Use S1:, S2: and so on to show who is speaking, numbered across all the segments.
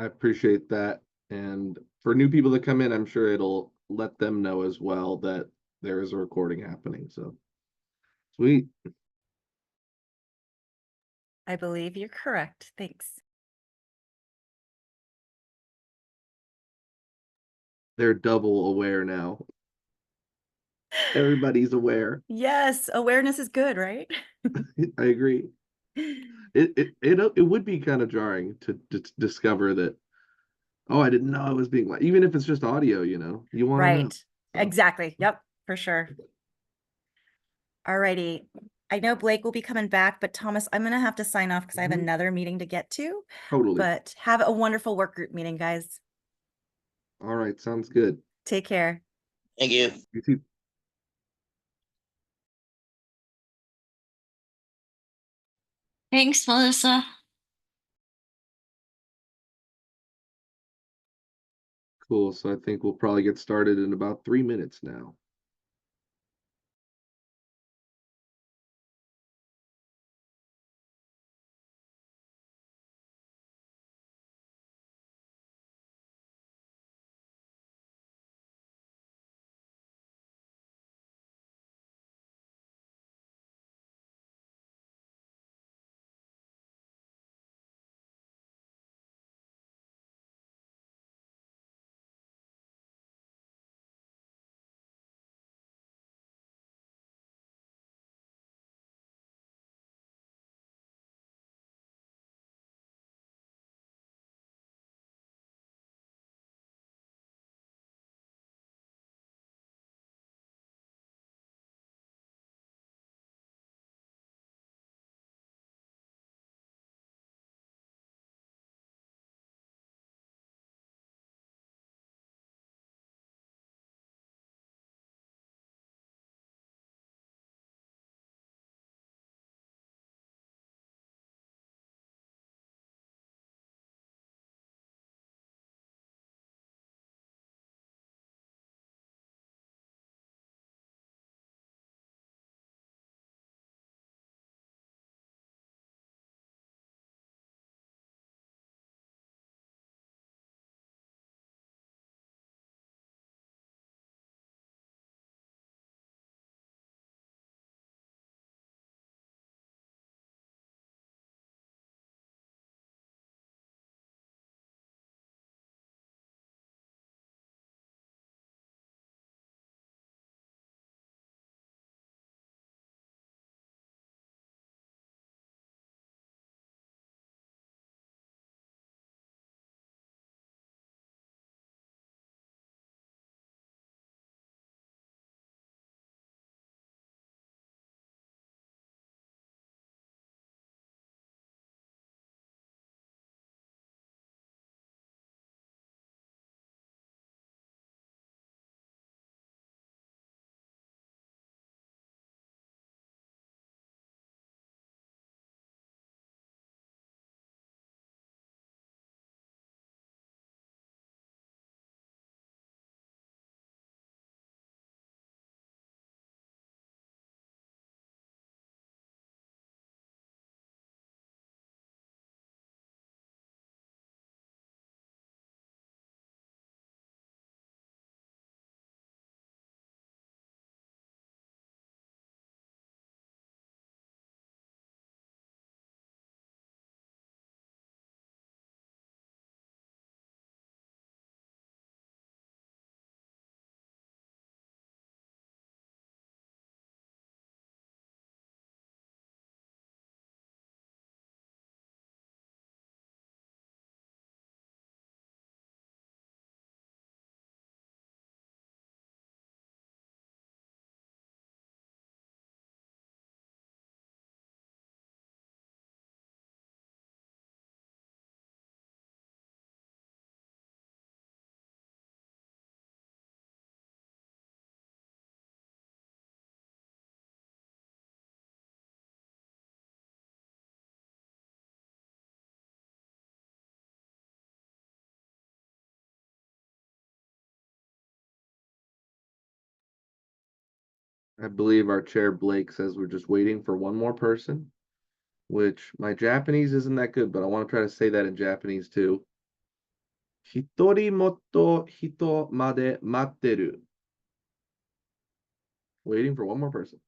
S1: I appreciate that. And for new people that come in, I'm sure it'll let them know as well that there is a recording happening. So sweet.
S2: I believe you're correct. Thanks.
S1: They're double aware now. Everybody's aware.
S2: Yes, awareness is good, right?
S1: I agree. It would be kind of jarring to discover that, oh, I didn't know I was being like, even if it's just audio, you want to know.
S2: Right.
S1: So
S2: Exactly. Yep, for sure. Alrighty. I know Blake will be coming back, but Thomas, I'm gonna have to sign off because I have
S1: mhm,
S2: another meeting to get to.
S1: totally.
S2: But have a wonderful work group meeting, guys.
S1: All right, sounds good.
S2: Take care.
S3: Thank you.
S1: You too.
S4: Thanks, Melissa.
S1: Cool. So I think we'll probably get started in about 3 minutes now. I believe our chair Blake says we're just waiting for one more person, which my Japanese isn't that good, but I want to try to say that in Japanese too. 一人もっと人まで待ってる. Waiting for one more person.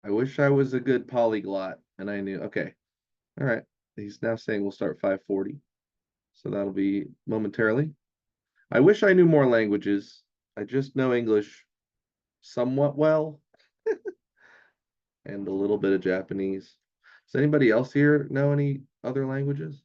S1: I wish I was a good polyglot and I knew. Okay. All right. He's now saying we'll start 5:40. So that'll be momentarily. I wish I knew more languages. I just know English somewhat well and a little bit of Japanese. Does anybody else here know any other languages?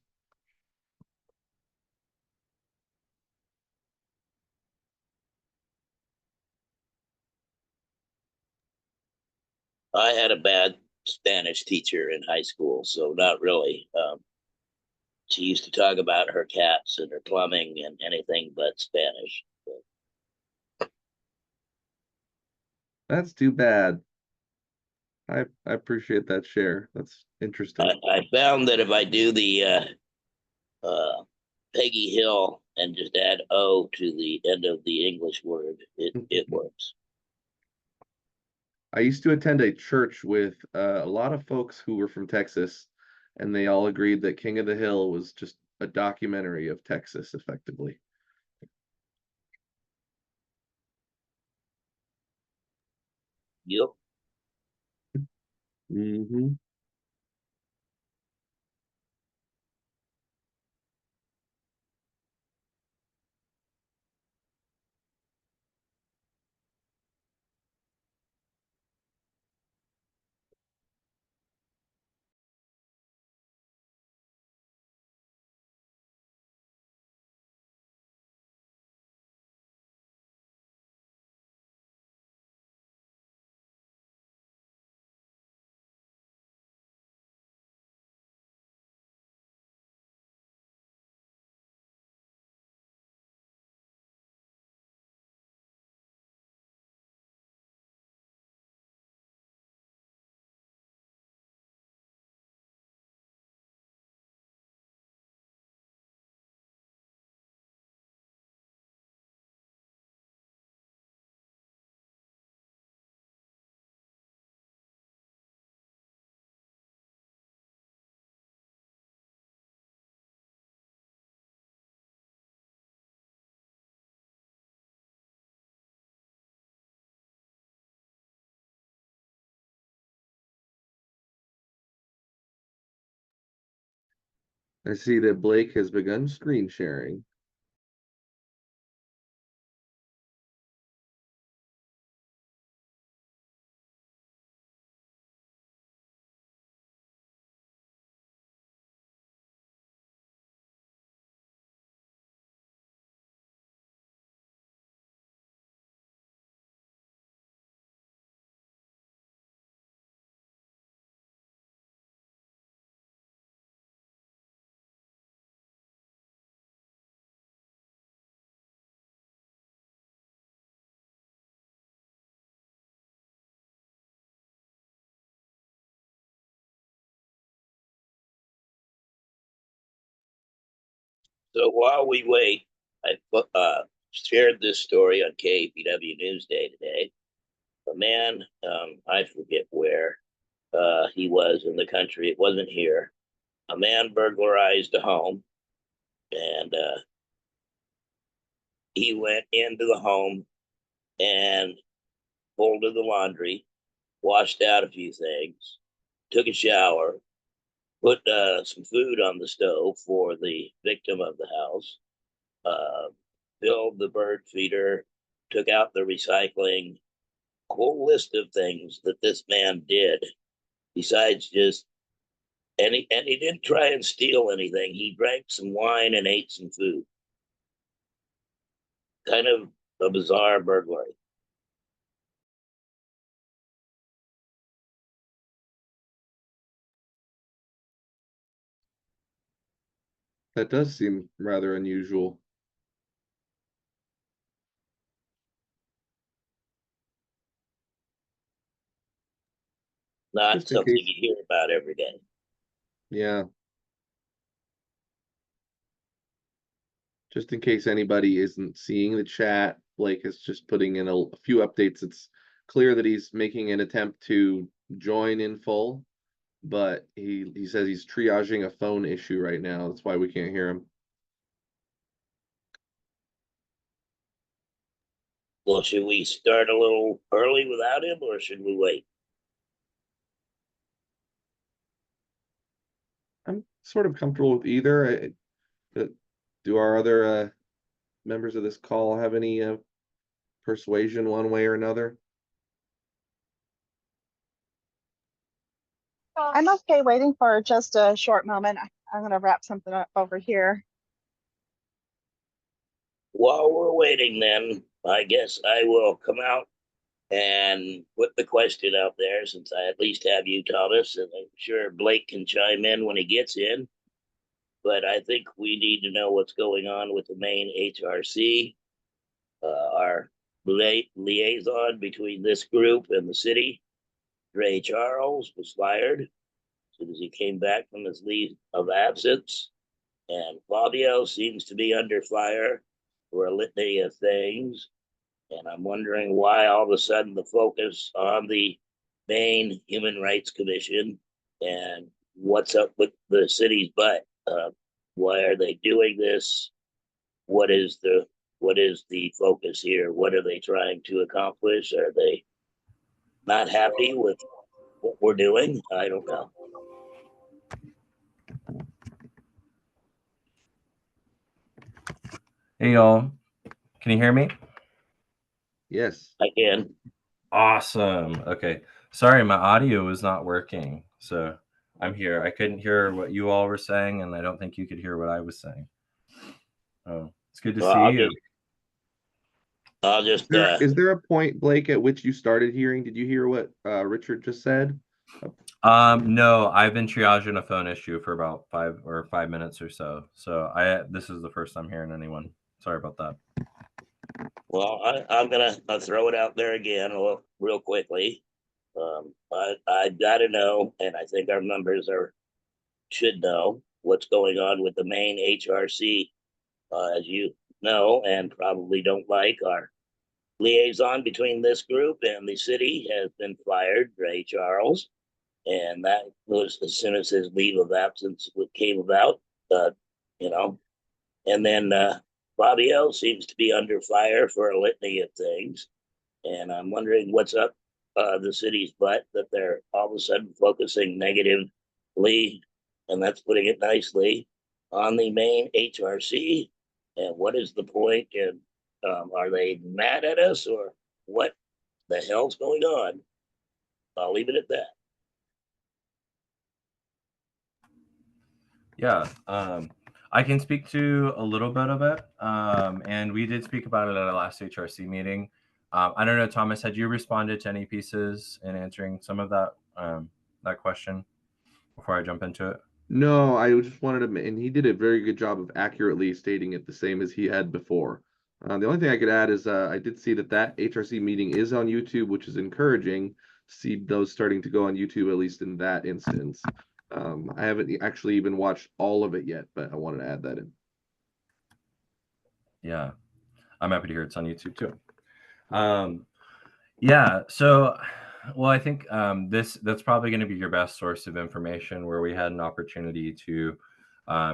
S3: I had a bad Spanish teacher in high school, so not really. She used to talk about her cats and her plumbing and anything but Spanish.
S1: That's too bad. I appreciate that share. That's interesting.
S3: I found that if I do the Peggy Hill and just add O to the end of the English word, it works.
S1: I used to attend a church with a lot of folks who were from Texas, and they all agreed that King of the Hill was just a documentary of Texas, effectively.
S3: Yep.
S1: Mm-hmm. I see that Blake has begun screen sharing.
S3: So while we wait, I shared this story on KPW Newsday today. A man, I forget where he was in the country, it wasn't here. A man burglarized a home and he went into the home and folded the laundry, washed out a few things, took a shower, put some food on the stove for the victim of the house, uh, filled the bird feeder, took out the recycling, whole list of things that this man did besides just and he didn't try and steal anything. He drank some wine and ate some food. Kind of a bizarre burglary.
S1: That does seem rather unusual.
S3: Not
S1: Just in
S3: something
S1: case.
S3: you hear about every day.
S1: Yeah. Just in case anybody isn't seeing the chat, Blake is just putting in a few updates. It's clear that he's making an attempt to join in full, but he says he's triaging a phone issue right now. That's why we can't hear him.
S3: Well, should we start a little early without him, or should we wait?
S1: I'm sort of comfortable with either. Do our other members of this call have any persuasion one way or another?
S5: I'm okay waiting for just a short moment. I'm going to wrap something up over here.
S3: While we're waiting, then I guess I will come out and put the question out there, since I at least have you, Thomas, and I'm sure Blake can chime in when he gets in. But I think we need to know what's going on with the main HRC. Our liaison between this group and the city, Ray Charles, was fired as soon as he came back from his leave of absence. And Fabio seems to be under fire for a litany of things. And I'm wondering why all of a sudden the focus on the Maine Human Rights Commission and what's up with the city's butt. Why are they doing this? What is the focus here? What are they trying to accomplish? Are they not happy with what we're doing? I don't know.
S6: Hey y'all, can you hear me?
S1: Yes.
S3: I can.
S6: Awesome. Okay. Sorry, my audio is not working. So I'm here. I couldn't hear what you all were saying, and I don't think you could hear what I was saying. Oh, it's good to
S3: Well,
S6: see you.
S1: Is there a point, Blake, at which you started hearing? Did you hear what Richard just said?
S6: No, I've been triaging a phone issue for about 5 minutes or so. So this is the first time hearing anyone. Sorry about that.
S3: Well, I'm gonna throw it out there again real quickly. I gotta know, and I think our members should know what's going on with the main HRC. As you know, and probably don't like, our liaison between this group and the city has been fired, Ray Charles, and that was as soon as his leave of absence came about. You know, and then Fabio seems to be under fire for a litany of things, and I'm wondering what's up the city's butt that they're all of a sudden focusing negatively, and that's putting it nicely, on the main HRC. And what is the point? And are they mad at us, or what the hell's going on? I'll leave it at that.
S6: Yeah, I can speak to a little bit of it, and we did speak about it at our last HRC meeting. I don't know, Thomas, had you responded to any pieces in answering some of that question before I jump into it?
S1: No, I just wanted to, and he did a very good job of accurately stating it the same as he had before. The only thing I could add is I did see that HRC meeting is on YouTube, which is encouraging to see those starting to go on YouTube, at least in that instance. I haven't actually even watched all of it yet, but I wanted to add that in.
S6: Yeah, I'm happy to hear it's on YouTube too. Yeah, so, well, I think that's probably going to be your best source of information, where we had an opportunity to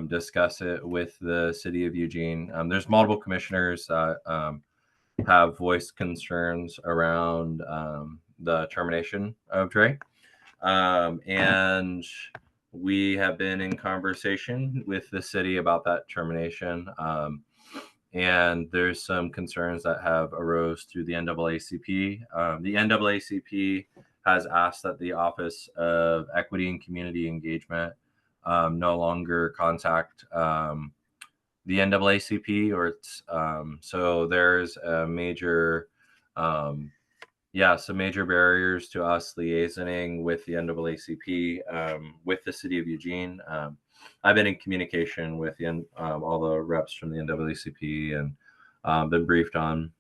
S6: discuss it with the city of Eugene. There's multiple commissioners that have voiced concerns around the termination of Dre. And we have been in conversation with the city about that termination. And there's some concerns that have arose through the NAACP. The NAACP has asked that the Office of Equity and Community Engagement no longer contact the NAACP, or so there's a major some major barriers to us liaisoning with the NAACP, with the city of Eugene. I've been in communication with all the reps from the NAACP, and been briefed on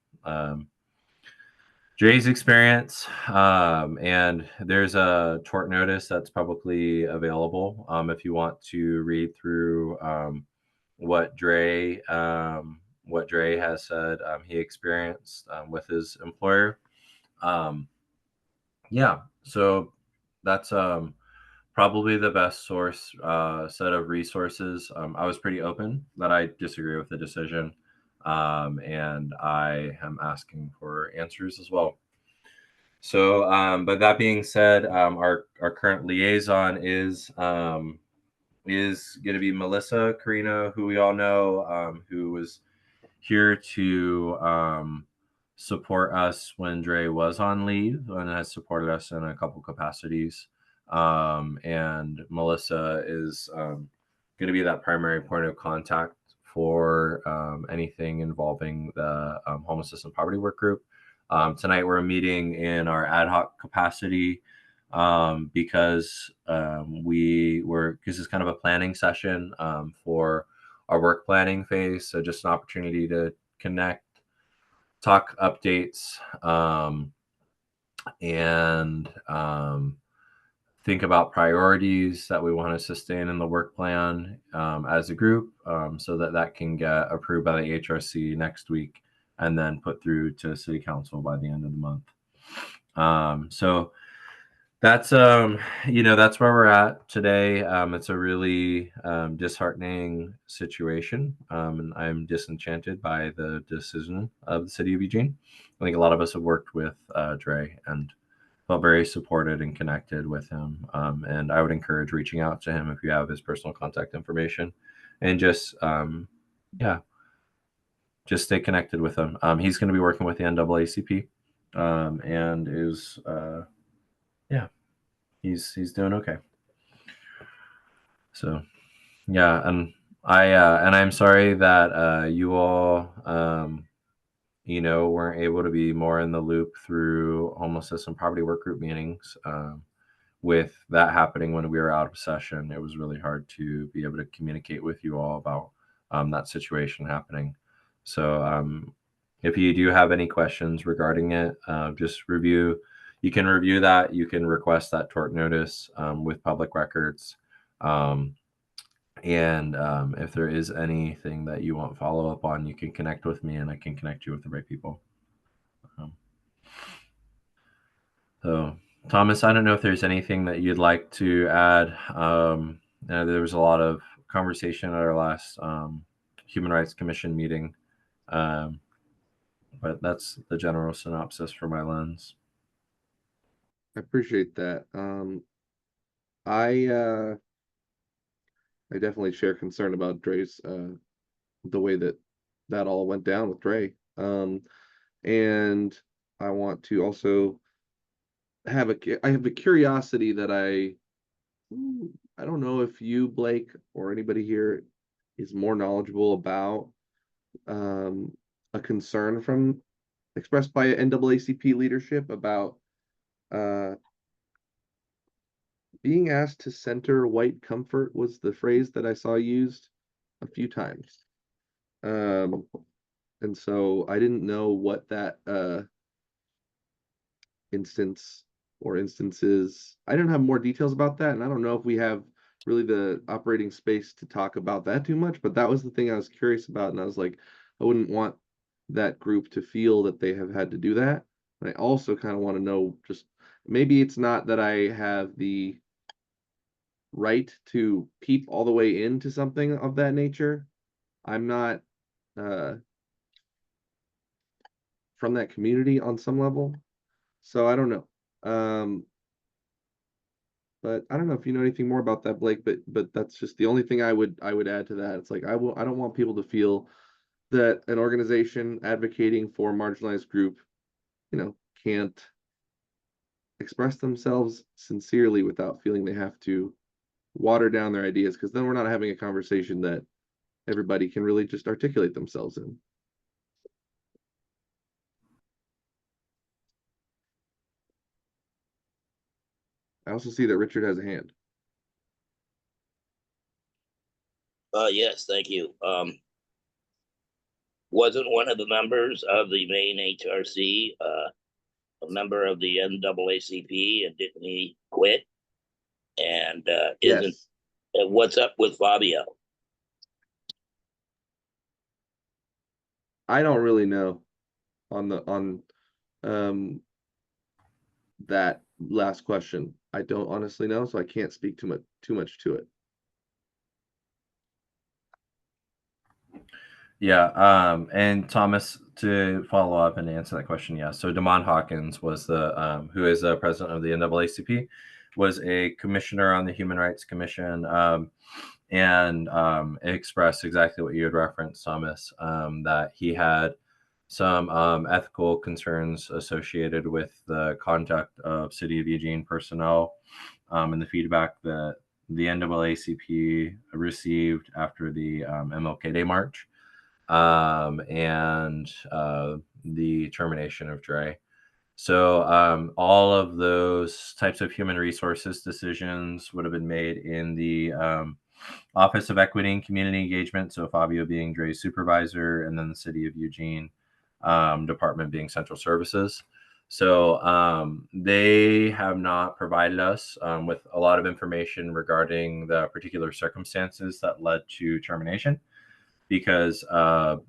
S6: Jay's experience. And there's a tort notice that's publicly available if you want to read through what Dre has said he experienced with his employer. yeah, so that's probably the best source set of resources. I was pretty open that I disagree with the decision, and I am asking for answers as well. So, but that being said, our current liaison is going to be Melissa Carino, who we all know, who was here to support us when Dre was on leave and has supported us in a couple capacities. And Melissa is going to be that primary point of contact for anything involving the homelessness and poverty work group. Tonight we're meeting in our ad hoc capacity because this is kind of a planning session for our work planning phase. So just an opportunity to connect, talk updates, and think about priorities that we want to sustain in the work plan as a group, so that can get approved by the HRC next week and then put through to City Council by the end of the month. So that's that's where we're at today. It's a really disheartening situation, and I'm disenchanted by the decision of the city of Eugene. I think a lot of us have worked with Dre and felt very supported and connected with him. And I would encourage reaching out to him if you have his personal contact information, and just just stay connected with him. He's going to be working with the NAACP, and is he's doing okay. So yeah, and I'm sorry that you all weren't able to be more in the loop through homelessness and poverty work group meetings. With that happening when we were out of session, it was really hard to be able to communicate with you all about that situation happening. So if you do have any questions regarding it, just review. You can review that. You can request that tort notice with public records. And if there is anything that you want follow up on, you can connect with me and I can connect you with the right people. So, Thomas, I don't know if there's anything that you'd like to add. There was a lot of conversation at our last Human Rights Commission meeting, but that's the general synopsis for my lens.
S1: I appreciate that. I definitely share concern about Dre's the way that all went down with Dre. And I want to also I have a curiosity that I don't know if you, Blake, or anybody here is more knowledgeable about a concern from expressed by NAACP leadership about uh being asked to center white comfort was the phrase that I saw used a few times. Um, and so I didn't know what that instance or instances. I don't have more details about that, and I don't know if we have really the operating space to talk about that too much, but that was the thing I was curious about, and I was like, I wouldn't want that group to feel that they have had to do that. And I also kind of want to know, just maybe it's not that I have the right to peep all the way into something of that nature. I'm not uh, from that community on some level, so I don't know. But I don't know if you know anything more about that, Blake. But that's just the only thing I would add to that. It's like I don't want people to feel that an organization advocating for a marginalized group, can't express themselves sincerely without feeling they have to water down their ideas, because then we're not having a conversation that everybody can really just articulate themselves in. I also see that Richard has a hand.
S3: Yes, thank you. Wasn't one of the members of the main HRC a member of the NAACP, and didn't he quit? And isn't
S1: Yes.
S3: what's up with Fabio?
S1: I don't really know on um that last question. I don't honestly know, so I can't speak too much to it.
S6: Yeah, and Thomas, to follow up and answer that question, yeah. So Damon Hawkins was the who is the president of the NAACP, was a commissioner on the Human Rights Commission, and expressed exactly what you had referenced, Thomas, that he had some ethical concerns associated with the conduct of City of Eugene personnel, and the feedback that the NAACP received after the MLK Day March, and the termination of Dre. So all of those types of human resources decisions would have been made in the Office of Equity and Community Engagement. So Fabio being Dre's supervisor, and then the City of Eugene department being Central Services. So they have not provided us with a lot of information regarding the particular circumstances that led to termination, because the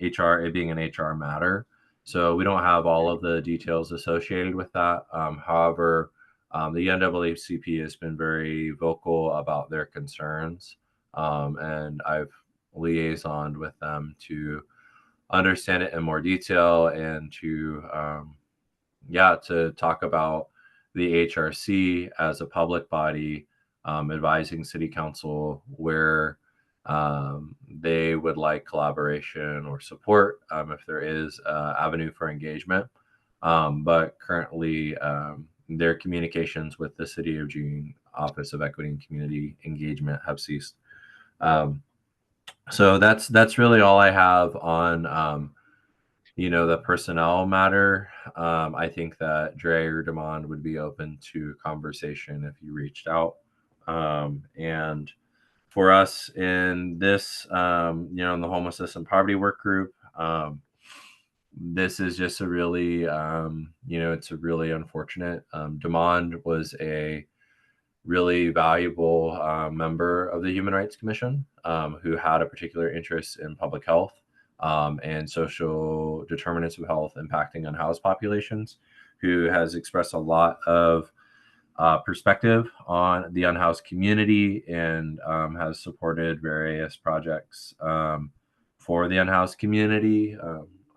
S6: HR, it being an HR matter. So we don't have all of the details associated with that. However, the NAACP has been very vocal about their concerns, and I've liaisoned with them to understand it in more detail, and to to talk about the HRC as a public body, advising City Council where they would like collaboration or support, if there is avenue for engagement. But currently, their communications with the City of Eugene Office of Equity and Community Engagement have ceased. So that's really all I have on the personnel matter. I think that Dre or Demond would be open to conversation if you reached out. And for us in this, in the homelessness and poverty work group, this is just a really, it's a really unfortunate. Demond was a really valuable member of the Human Rights Commission, who had a particular interest in public health, and social determinants of health impacting unhoused populations, who has expressed a lot of perspective on the unhoused community, and has supported various projects for the unhoused community.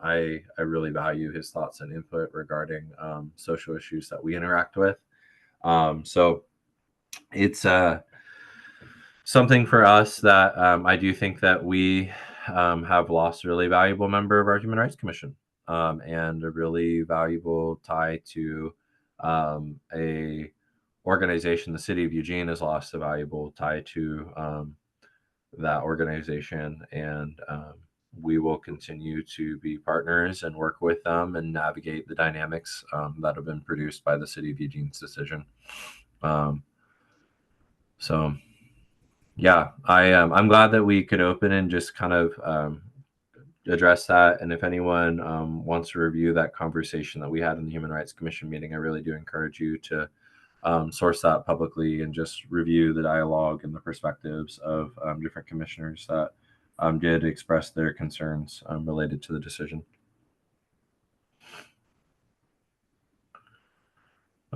S6: I really value his thoughts and input regarding social issues that we interact with. So it's something for us that I do think that we have lost a really valuable member of our Human Rights Commission, and a really valuable tie to a organization. The City of Eugene has lost a valuable tie to that organization, and we will continue to be partners and work with them and navigate the dynamics that have been produced by the City of Eugene's decision. So yeah, I'm glad that we could open and just kind of address that. And if anyone wants to review that conversation that we had in the Human Rights Commission meeting, I really do encourage you to source that publicly and just review the dialogue and the perspectives of different commissioners that did express their concerns related to the decision.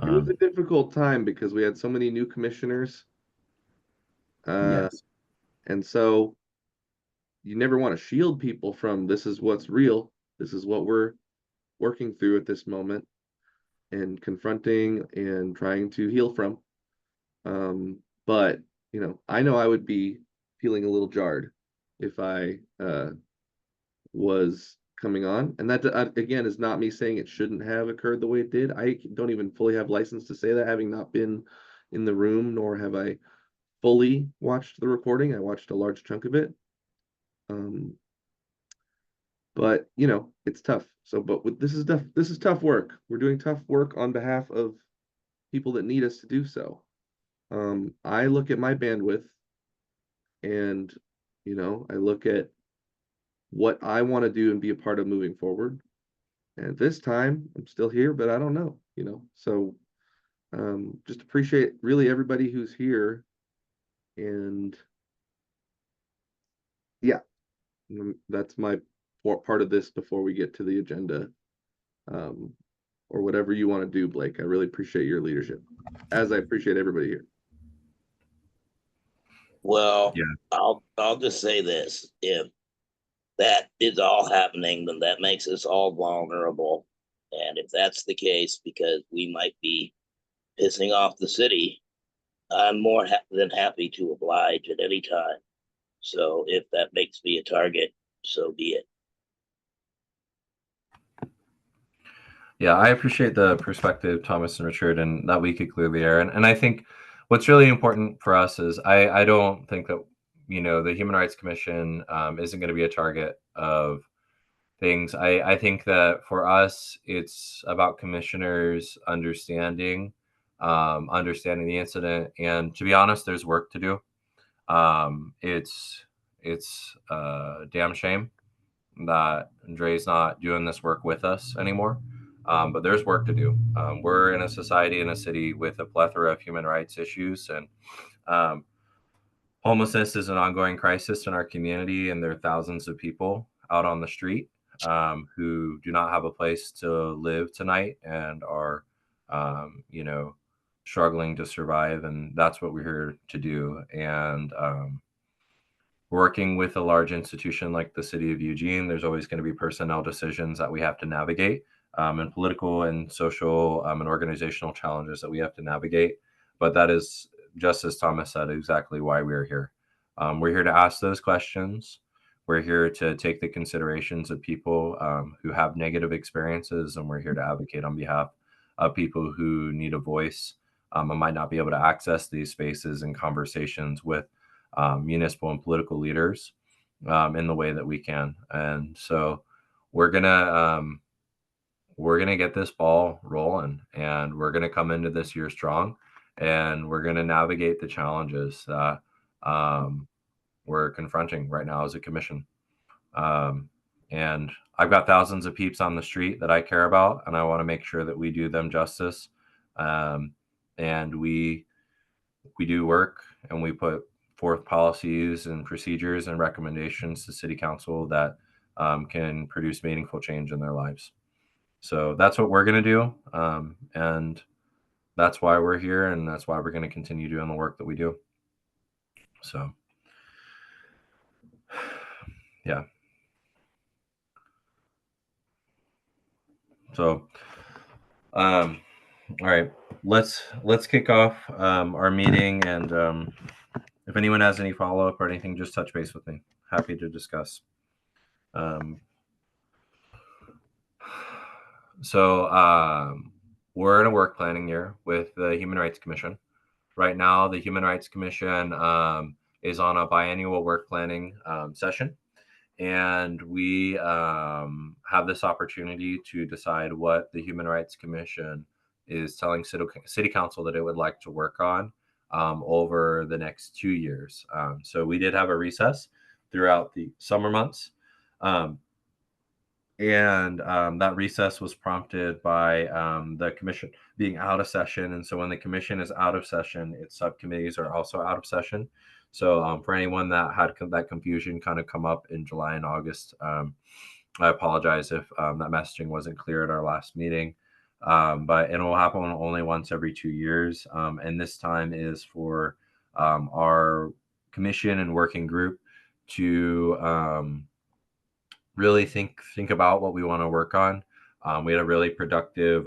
S1: It was a difficult time because we had so many new commissioners.
S6: Yes.
S1: And so you never want to shield people from this is what's real. This is what we're working through at this moment and confronting and trying to heal from. But I know I would be feeling a little jarred if I was coming on. And that again is not me saying it shouldn't have occurred the way it did. I don't even fully have license to say that, having not been in the room, nor have I fully watched the recording. I watched a large chunk of it. But it's tough. So, but this is tough work. We're doing tough work on behalf of people that need us to do so. I look at my bandwidth, and I look at what I want to do and be a part of moving forward. And this time I'm still here, but I don't know, So just appreciate really everybody who's here. And yeah, that's my part of this before we get to the agenda. or whatever you want to do, Blake. I really appreciate your leadership, as I appreciate everybody here.
S3: Well,
S6: Yeah.
S3: I'll just say this: if that is all happening, then that makes us all vulnerable. And if that's the case, because we might be pissing off the city, I'm more than happy to oblige at any time. So if that makes me a target, so be it.
S6: Yeah, I appreciate the perspective, Thomas and Richard, and that we could clear the air. And I think what's really important for us is I don't think that, the Human Rights Commission isn't going to be a target of things. I think that for us, it's about commissioners understanding the incident. And to be honest, there's work to do. It's a damn shame that Dre's not doing this work with us anymore. But there's work to do. We're in a society, in a city with a plethora of human rights issues, and homelessness is an ongoing crisis in our community, and there are thousands of people out on the street who do not have a place to live tonight and are, struggling to survive. And that's what we're here to do. And working with a large institution like the city of Eugene, there's always going to be personnel decisions that we have to navigate, and political and social and organizational challenges that we have to navigate. But that is, just as Thomas said, exactly why we're here. We're here to ask those questions. We're here to take the considerations of people who have negative experiences, and we're here to advocate on behalf of people who need a voice and might not be able to access these spaces and conversations with municipal and political leaders in the way that we can. And so we're gonna get this ball rolling, and we're gonna come into this year strong, and we're gonna navigate the challenges that we're confronting right now as a commission. And I've got thousands of peeps on the street that I care about, and I want to make sure that we do them justice. And we do work, and we put forth policies and procedures and recommendations to city council that can produce meaningful change in their lives. So that's what we're going to do. And that's why we're here, and that's why we're going to continue doing the work that we do. So, yeah. So, all right, let's kick off our meeting, and if anyone has any follow-up or anything, just touch base with me. Happy to discuss. So we're in a work planning year with the Human Rights Commission. Right now, the Human Rights Commission is on a biannual work planning session. And we have this opportunity to decide what the Human Rights Commission is telling City Council that it would like to work on over the next 2 years. So we did have a recess throughout the summer months. And that recess was prompted by the commission being out of session. And so when the commission is out of session, its subcommittees are also out of session. So for anyone that had that confusion kind of come up in July and August, I apologize if that messaging wasn't clear at our last meeting. But it will happen only once every 2 years. And this time is for our commission and working group to really think about what we want to work on. We had a really productive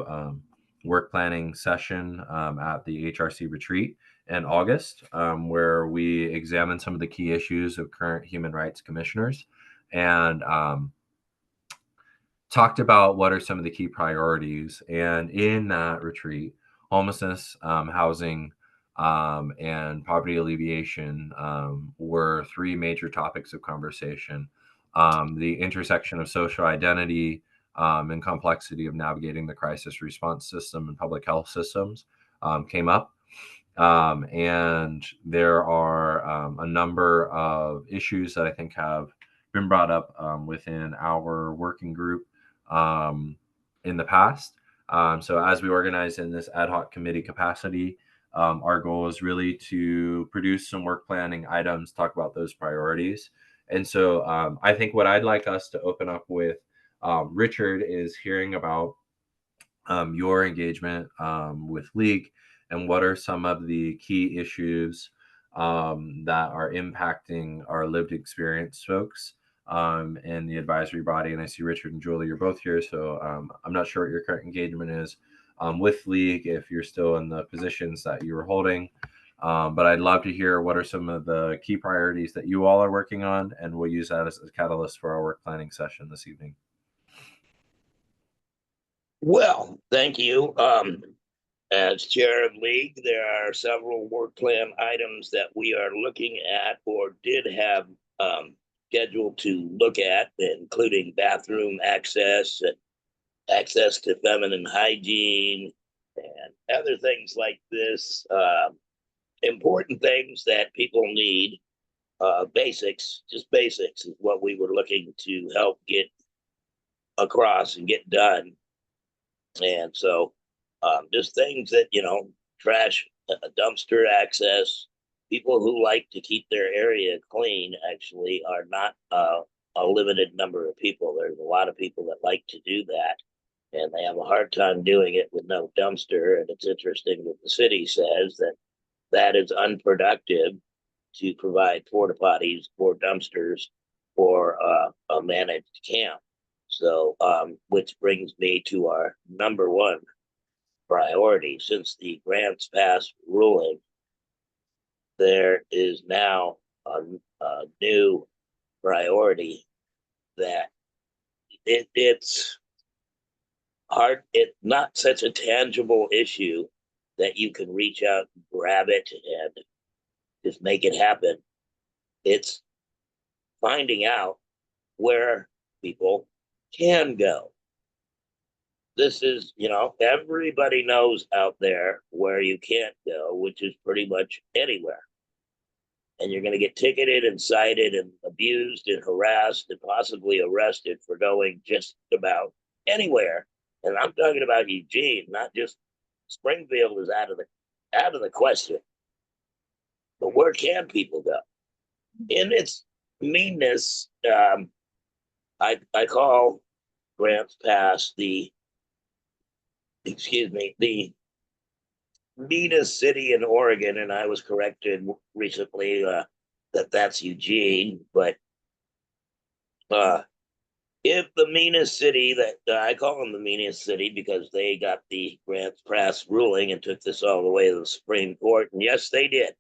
S6: work planning session at the HRC retreat in August, where we examined some of the key issues of current human rights commissioners and talked about what are some of the key priorities. And in that retreat, homelessness, housing, and poverty alleviation were 3 major topics of conversation. The intersection of social identity and complexity of navigating the crisis response system and public health systems came up. And there are a number of issues that I think have been brought up within our working group in the past. So as we organize in this ad hoc committee capacity, our goal is really to produce some work planning items, talk about those priorities. And so I think what I'd like us to open up with, Richard, is hearing about your engagement with League, and what are some of the key issues that are impacting our lived experience folks in the advisory body. And I see Richard and Julie, you're both here, so I'm not sure what your current engagement is with League, if you're still in the positions that you were holding. But I'd love to hear what are some of the key priorities that you all are working on, and we'll use that as a catalyst for our work planning session this evening.
S3: Well, thank you. As chair of League, there are several work plan items that we are looking at or did have scheduled to look at, including bathroom access, access to feminine hygiene, and other things like this. Important things that people need. Basics, just basics is what we were looking to help get across and get done. And so just things that, trash, dumpster access, people who like to keep their area clean actually are not a limited number of people. There's a lot of people that like to do that, and they have a hard time doing it with no dumpster. And it's interesting that the city says that is unproductive to provide porta potties or dumpsters for a managed camp. So, which brings me to our number one priority. Since the Grants Pass ruling, there is now a new priority that it's hard. It's not such a tangible issue that you can reach out and grab it and just make it happen. It's finding out where people can go. This is, everybody knows out there where you can't go, which is pretty much anywhere. And you're going to get ticketed and cited and abused and harassed and possibly arrested for going just about anywhere. And I'm talking about Eugene, not just Springfield is out of the question. But where can people go? In its meanness, I call Grants Pass the meanest city in Oregon, and I was corrected recently that that's Eugene. But if the meanest city that I call them the meanest city because they got the Grants Pass ruling and took this all the way to the Supreme Court, and yes, they did.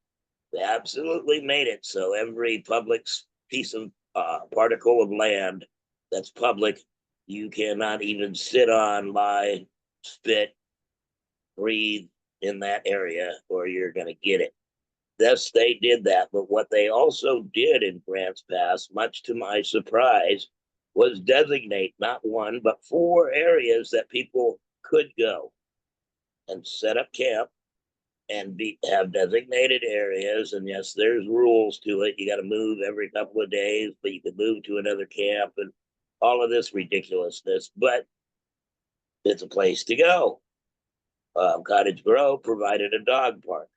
S3: They absolutely made it so every public piece of particle of land that's public, you cannot even sit on, lie, spit, breathe in that area, or you're going to get it. Thus, they did that. But what they also did in Grants Pass, much to my surprise, was designate not one, but 4 areas that people could go and set up camp and have designated areas. And yes, there's rules to it. You got to move every couple of days, but you can move to another camp and all of this ridiculousness. But it's a place to go. Cottage Grove provided a dog park,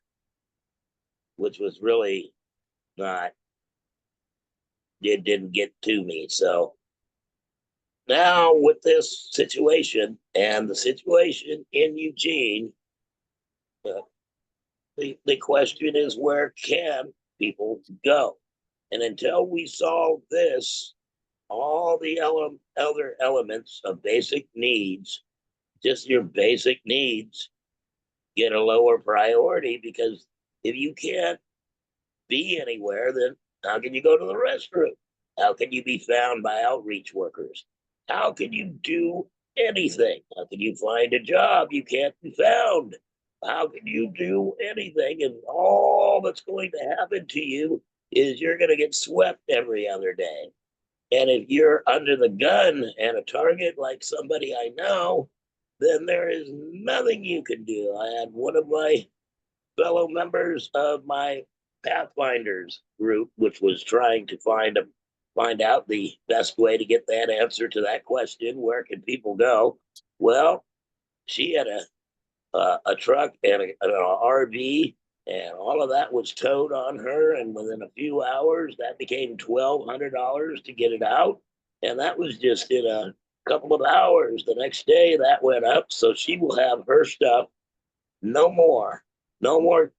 S3: which was really not, it didn't get to me. So now with this situation and the situation in Eugene, the question is, where can people go? And until we solve this, all the other elements of basic needs, just your basic needs, get a lower priority, because if you can't be anywhere, then how can you go to the restroom? How can you be found by outreach workers? How can you do anything? How can you find a job? You can't be found. How can you do anything? And all that's going to happen to you is you're going to get swept every other day. And if you're under the gun and a target like somebody I know, then there is nothing you can do. I had one of my fellow members of my Pathfinders group, which was trying to find out the best way to get that answer to that question, where can people go? Well, she had a truck and an RV, and all of that was towed on her. And within a few hours, that became $1,200 to get it out. And that was just in couple of hours the next day that went up. So she will have her stuff. No more. No more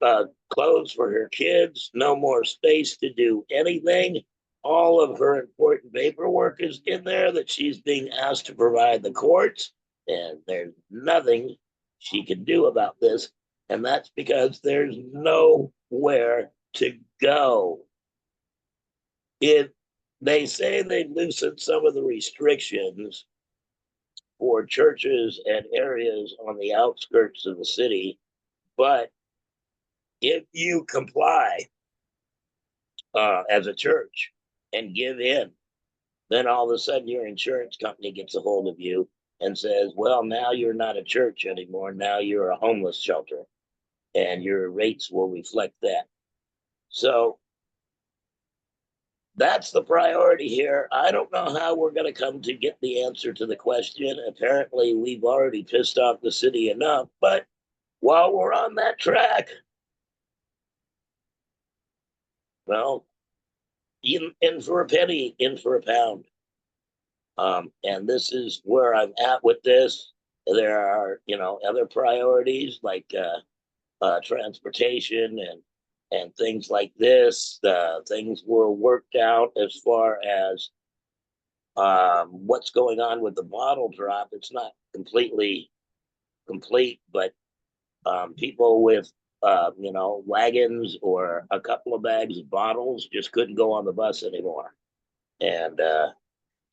S3: clothes for her kids. No more space to do anything. All of her important paperwork is in there that she's being asked to provide the courts. And there's nothing she can do about this. And that's because there's nowhere to go. If they say they loosened some of the restrictions for churches and areas on the outskirts of the city, but if you comply as a church and give in, then all of a sudden your insurance company gets a hold of you and says, well, now you're not a church anymore. Now you're a homeless shelter, and your rates will reflect that. So that's the priority here. I don't know how we're going to come to get the answer to the question. Apparently, we've already pissed off the city enough, but while we're on that track, well, in for a penny, in for a pound. And this is where I'm at with this. There are, other priorities like transportation and things like this. Things were worked out as far as what's going on with the bottle drop. It's not completely complete, but people with wagons or a couple of bags of bottles just couldn't go on the bus anymore. And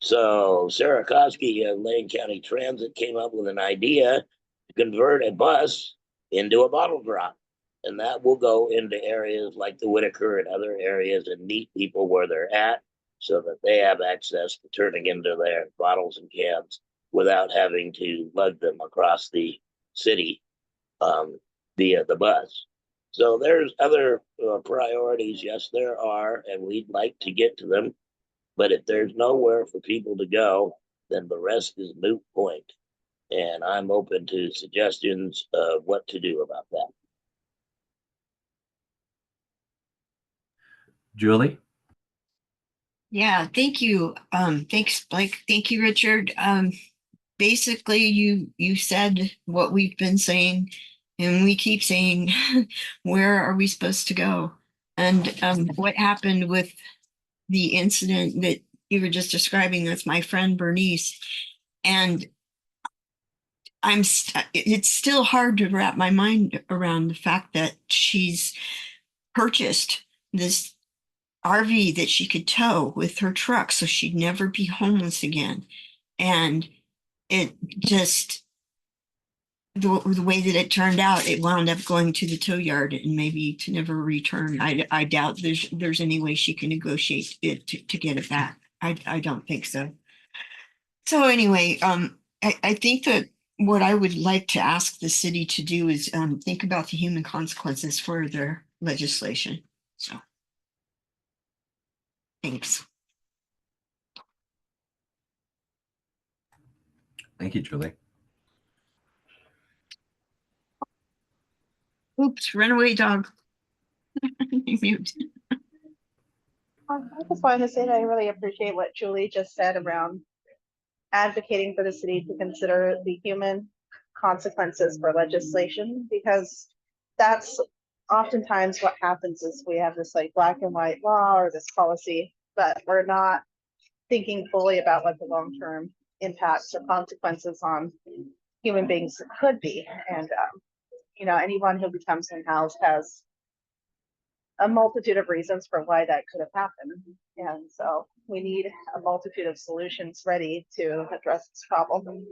S3: so Sarah Koski of Lane County Transit came up with an idea to convert a bus into a bottle drop. And that will go into areas like the Whitaker and other areas and meet people where they're at so that they have access to turning into their bottles and cans without having to lug them across the city via the bus. So there's other priorities. Yes, there are, and we'd like to get to them. But if there's nowhere for people to go, then the rest is moot point. And I'm open to suggestions of what to do about that.
S6: Julie?
S4: Yeah, thank you. Thanks, Blake. Thank you, Richard. Basically, you said what we've been saying, and we keep saying, where are we supposed to go? And what happened with the incident that you were just describing with my friend Bernice, and it's still hard to wrap my mind around the fact that she's purchased this RV that she could tow with her truck so she'd never be homeless again. And it just, the way that it turned out, it wound up going to the tow yard and maybe to never return. I doubt there's any way she can negotiate it to get it back. I don't think so. So anyway, I think that what I would like to ask the city to do is think about the human consequences for their legislation. So thanks.
S6: Thank you, Julie.
S4: Oops, runaway dog. Mute.
S5: I just wanted to say that I really appreciate what Julie just said around advocating for the city to consider the human consequences for legislation, because that's oftentimes what happens is we have this like black and white law or this policy, but we're not thinking fully about what the long-term impacts or consequences on human beings could be. And anyone who becomes unhoused has a multitude of reasons for why that could have happened. And so we need a multitude of solutions ready to address this problem.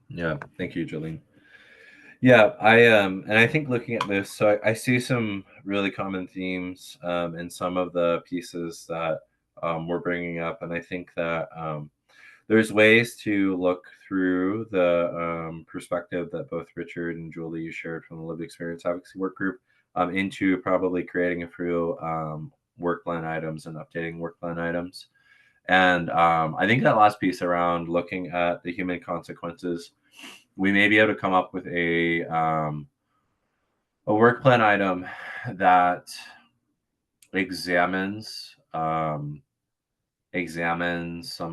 S6: Yeah, thank you, Jolene. Yeah, and I think looking at this, so I see some really common themes in some of the pieces that we're bringing up, and I think that there's ways to look through the perspective that both Richard and Julie shared from the Lived Experience Advocacy Work Group into probably creating a few work plan items and updating work plan items. And I think that last piece around looking at the human consequences, we may be able to come up with a a work plan item that examines some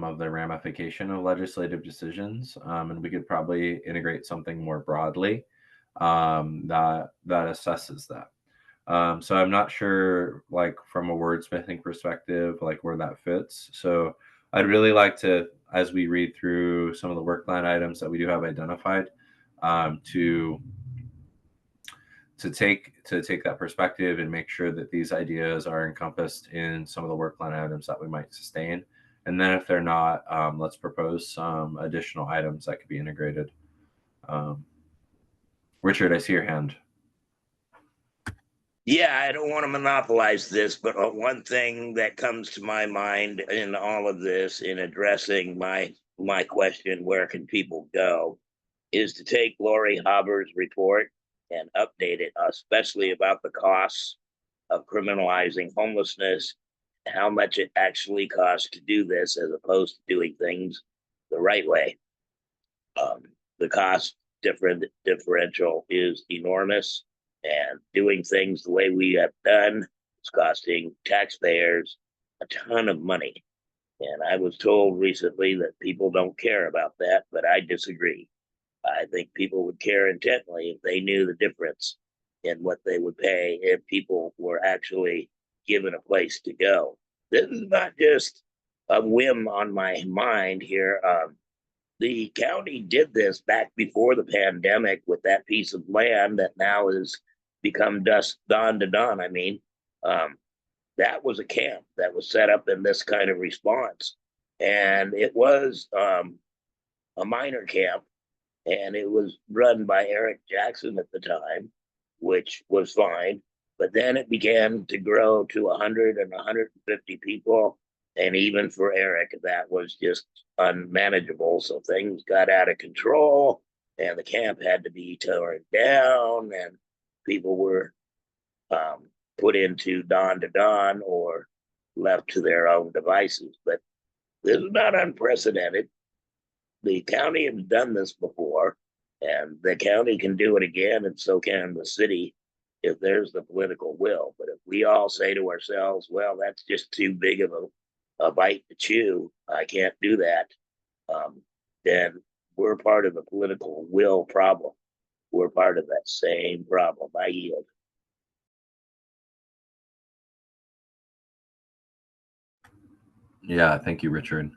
S6: of the ramification of legislative decisions, and we could probably integrate something more broadly that assesses that. So I'm not sure, like from a wordsmithing perspective, like where that fits. So I'd really like to, as we read through some of the work plan items that we do have identified, to take that perspective and make sure that these ideas are encompassed in some of the work plan items that we might sustain. And then if they're not, let's propose some additional items that could be integrated. Richard, I see your hand.
S3: Yeah, I don't want to monopolize this, but one thing that comes to my mind in all of this, in addressing my question, where can people go, is to take Lori Haber's report and update it, especially about the costs of criminalizing homelessness, how much it actually costs to do this, as opposed to doing things the right way. The cost differential is enormous, and doing things the way we have done is costing taxpayers a ton of money. And I was told recently that people don't care about that, but I disagree. I think people would care intently if they knew the difference in what they would pay if people were actually given a place to go. This is not just a whim on my mind here. The county did this back before the pandemic with that piece of land that now has become dusk dawn to dawn. I mean, that was a camp that was set up in this kind of response, and it was a minor camp, and it was run by Eric Jackson at the time, which was fine. But then it began to grow to 100 and 150 people. And even for Eric, that was just unmanageable. So things got out of control, and the camp had to be torn down, and people were put into dawn to dawn or left to their own devices. But this is not unprecedented. The county has done this before, and the county can do it again, and so can the city if there's the political will. But if we all say to ourselves, well, that's just too big of a bite to chew, I can't do that, then we're part of the political will problem. We're part of that same problem. I yield.
S6: Yeah, thank you, Richard.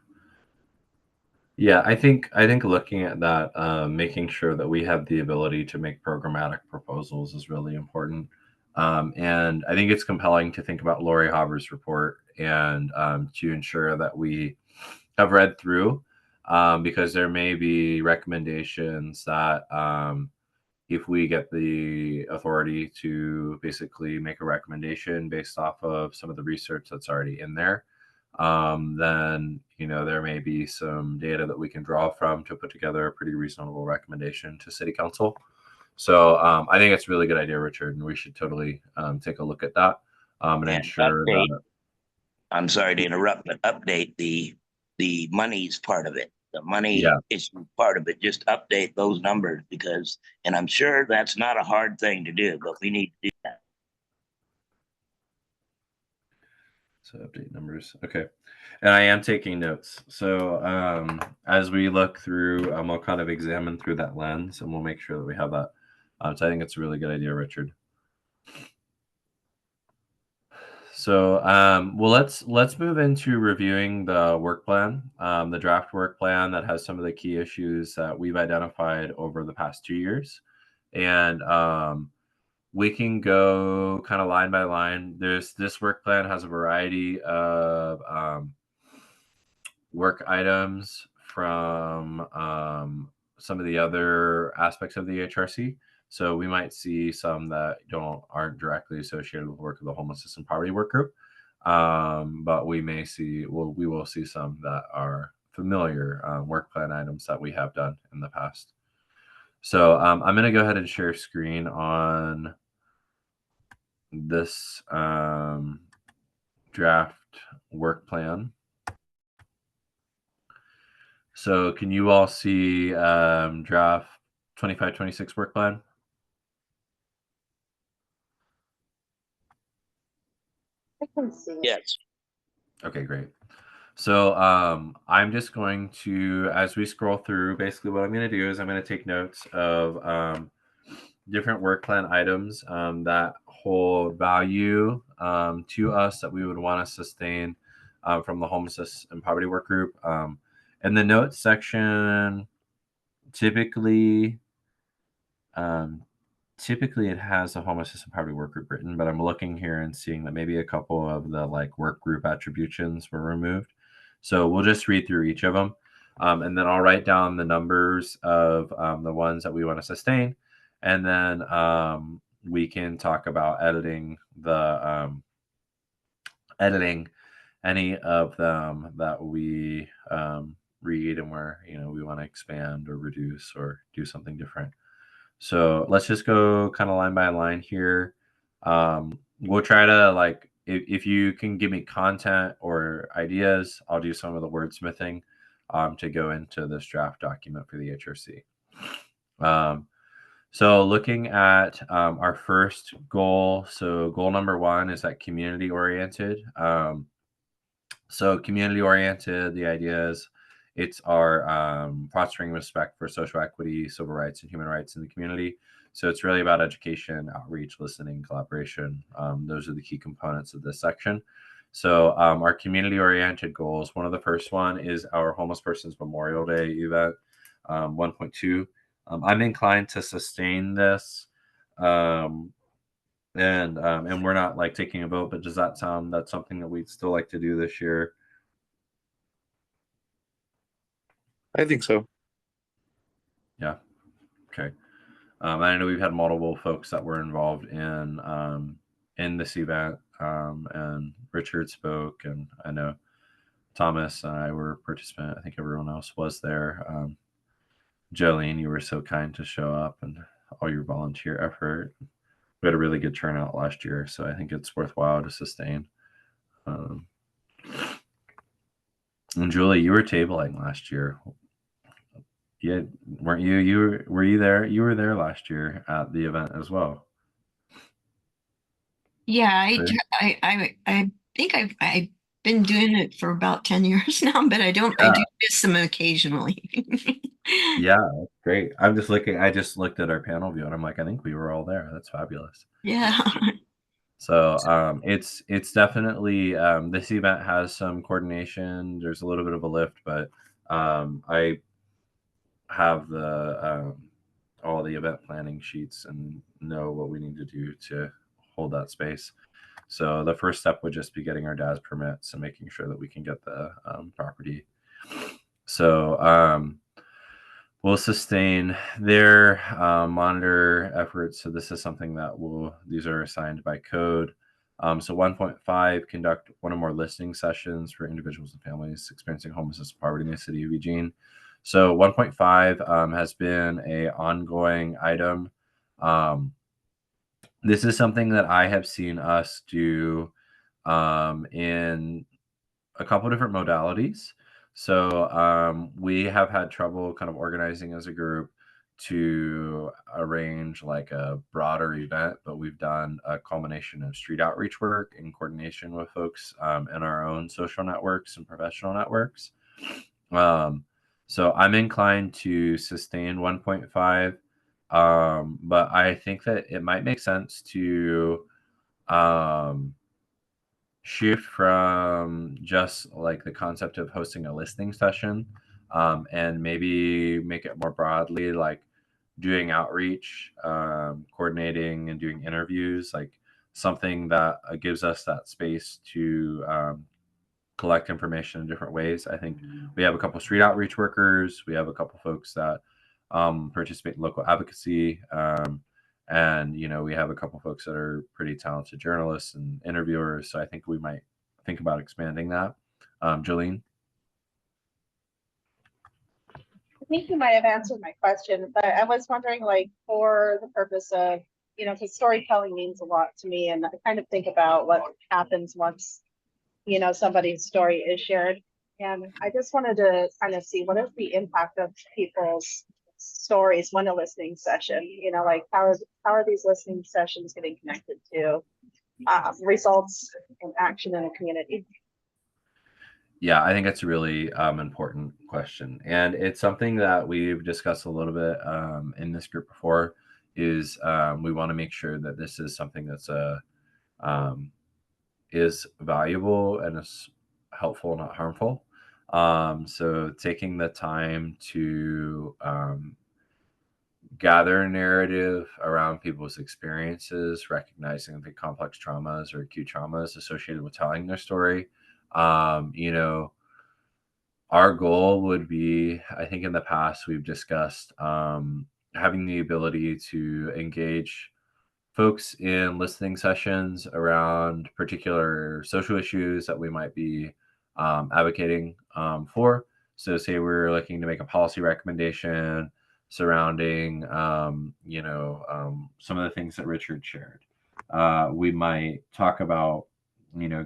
S6: Yeah, I think looking at that, making sure that we have the ability to make programmatic proposals is really important. And I think it's compelling to think about Lori Haber's report and to ensure that we have read through, because there may be recommendations that if we get the authority to basically make a recommendation based off of some of the research that's already in there, then there may be some data that we can draw from to put together a pretty reasonable recommendation to City Council. So I think it's a really good idea, Richard, and we should totally take a look at that and ensure
S3: Update,
S6: that.
S3: I'm sorry to interrupt, but update the money's part of it. The money
S6: Yeah.
S3: issue part of it. Just update those numbers, because, and I'm sure that's not a hard thing to do, but we need to do that.
S6: So update numbers. Okay. And I am taking notes. So as we look through, we'll kind of examine through that lens, and we'll make sure that we have that. So I think it's a really good idea, Richard. So well, let's move into reviewing the work plan, the draft work plan that has some of the key issues that we've identified over the past 2 years. And we can go kind of line by line. This work plan has a variety of work items from some of the other aspects of the HRC. So we might see some that aren't directly associated with the work of the homelessness and poverty work group, but we will see some that are familiar work plan items that we have done in the past. So I'm going to go ahead and share screen on this draft work plan. So can you all see draft 25-26 work plan?
S5: I can see.
S3: Yes.
S6: Okay, great. So I'm just going to, as we scroll through, basically what I'm going to do is I'm going to take notes of different work plan items that hold value to us that we would want to sustain from the homelessness and poverty work group. In the notes section, typically, typically it has a homelessness and poverty work group written, but I'm looking here and seeing that maybe a couple of the like work group attributions were removed. So we'll just read through each of them. And then I'll write down the numbers of the ones that we want to sustain. And then we can talk about editing editing any of them that we read and where we want to expand or reduce or do something different. So let's just go kind of line by line here. We'll try to like, if you can give me content or ideas, I'll do some of the wordsmithing to go into this draft document for the HRC. So looking at our first goal, so goal number 1 is that community oriented. So community oriented, the idea is it's our fostering respect for social equity, civil rights, and human rights in the community. So it's really about education, outreach, listening, collaboration. Those are the key components of this section. So our community oriented goals, one of the first one is our Homeless Persons Memorial Day event, 1.2. I'm inclined to sustain this. And we're not like taking a vote, but does that sound that's something that we'd still like to do this year?
S1: I think so.
S6: Yeah. Okay. I know we've had multiple folks that were involved in this event, and Richard spoke, and I know Thomas and I were a participant. I think everyone else was there. Jolene, you were so kind to show up and all your volunteer effort. We had a really good turnout last year, so I think it's worthwhile to sustain. And Julie, you were tabling last year. Yeah, weren't you? Were you there? You were there last year at the event as well.
S4: Yeah,
S6: Right?
S4: I think I've been doing it for about 10 years now, but I do miss them occasionally.
S6: Yeah, great. I'm just looking. I just looked at our panel view, and I'm like, I think we were all there. That's fabulous.
S4: Yeah.
S6: So it's definitely this event has some coordination. There's a little bit of a lift, but I have the all the event planning sheets and know what we need to do to hold that space. So the first step would just be getting our DAS permits and making sure that we can get the property. So we'll sustain their monitor efforts. So this is something that these are assigned by code. So 1.5, conduct one or more listening sessions for individuals and families experiencing homelessness and poverty in the city of Eugene. So 1.5 has been a ongoing item. This is something that I have seen us do in a couple different modalities. So we have had trouble kind of organizing as a group to arrange like a broader event, but we've done a culmination of street outreach work in coordination with folks in our own social networks and professional networks. So I'm inclined to sustain 1.5, but I think that it might make sense to shift from just like the concept of hosting a listening session and maybe make it more broadly like doing outreach, coordinating and doing interviews, like something that gives us that space to collect information in different ways. I think we have a couple street outreach workers. We have a couple folks that participate in local advocacy. And we have a couple folks that are pretty talented journalists and interviewers. So I think we might think about expanding that. Jolene?
S5: I think you might have answered my question, but I was wondering, like, for the purpose of, because storytelling means a lot to me, and I kind of think about what happens once, somebody's story is shared. And I just wanted to kind of see what is the impact of people's stories when a listening session, like how are these listening sessions getting connected to results and action in the community.
S6: Yeah, I think it's a really important question, and it's something that we've discussed a little bit in this group before. Is we want to make sure that this is something that's is valuable and is helpful, not harmful. So taking the time to gather narrative around people's experiences, recognizing the complex traumas or acute traumas associated with telling their story. You know, our goal would be, I think in the past we've discussed having the ability to engage folks in listening sessions around particular social issues that we might be advocating for. So, say we're looking to make a policy recommendation surrounding, some of the things that Richard shared. We might talk about,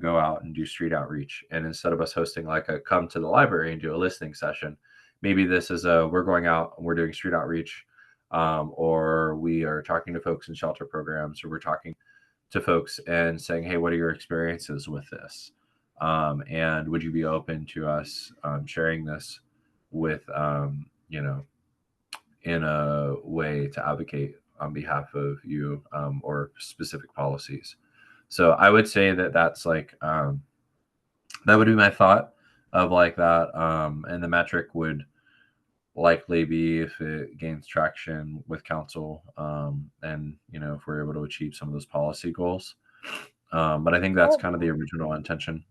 S6: go out and do street outreach. And instead of us hosting like a come to the library and do a listening session, maybe this is we're going out and we're doing street outreach, or we are talking to folks in shelter programs, or we're talking to folks and saying, hey, what are your experiences with this? And would you be open to us sharing this with, in a way to advocate on behalf of you or specific policies? So I would say that that's like, that would be my thought of like that. And the metric would likely be if it gains traction with council, and if we're able to achieve some of those policy goals. But I think that's kind of the original intention.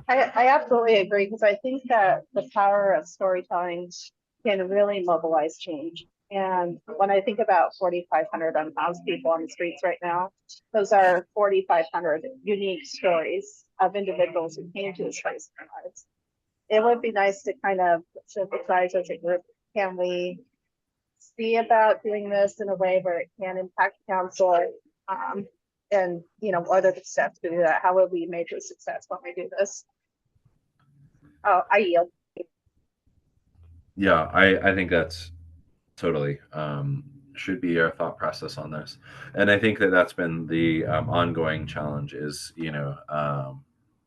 S5: I absolutely agree, because I think that the power of storytelling can really mobilize change. And when I think about 4,500 unhoused people on the streets right now, those are 4,500 unique stories of individuals who came to this place in their lives. It would be nice to kind of synthesize as a group. Can we see about doing this in a way where it can impact council? And what are the steps to do that? How will we measure success when we do this? Oh, I yield.
S6: Yeah, I think that's totally should be our thought process on this. And I think that that's been the ongoing challenge is,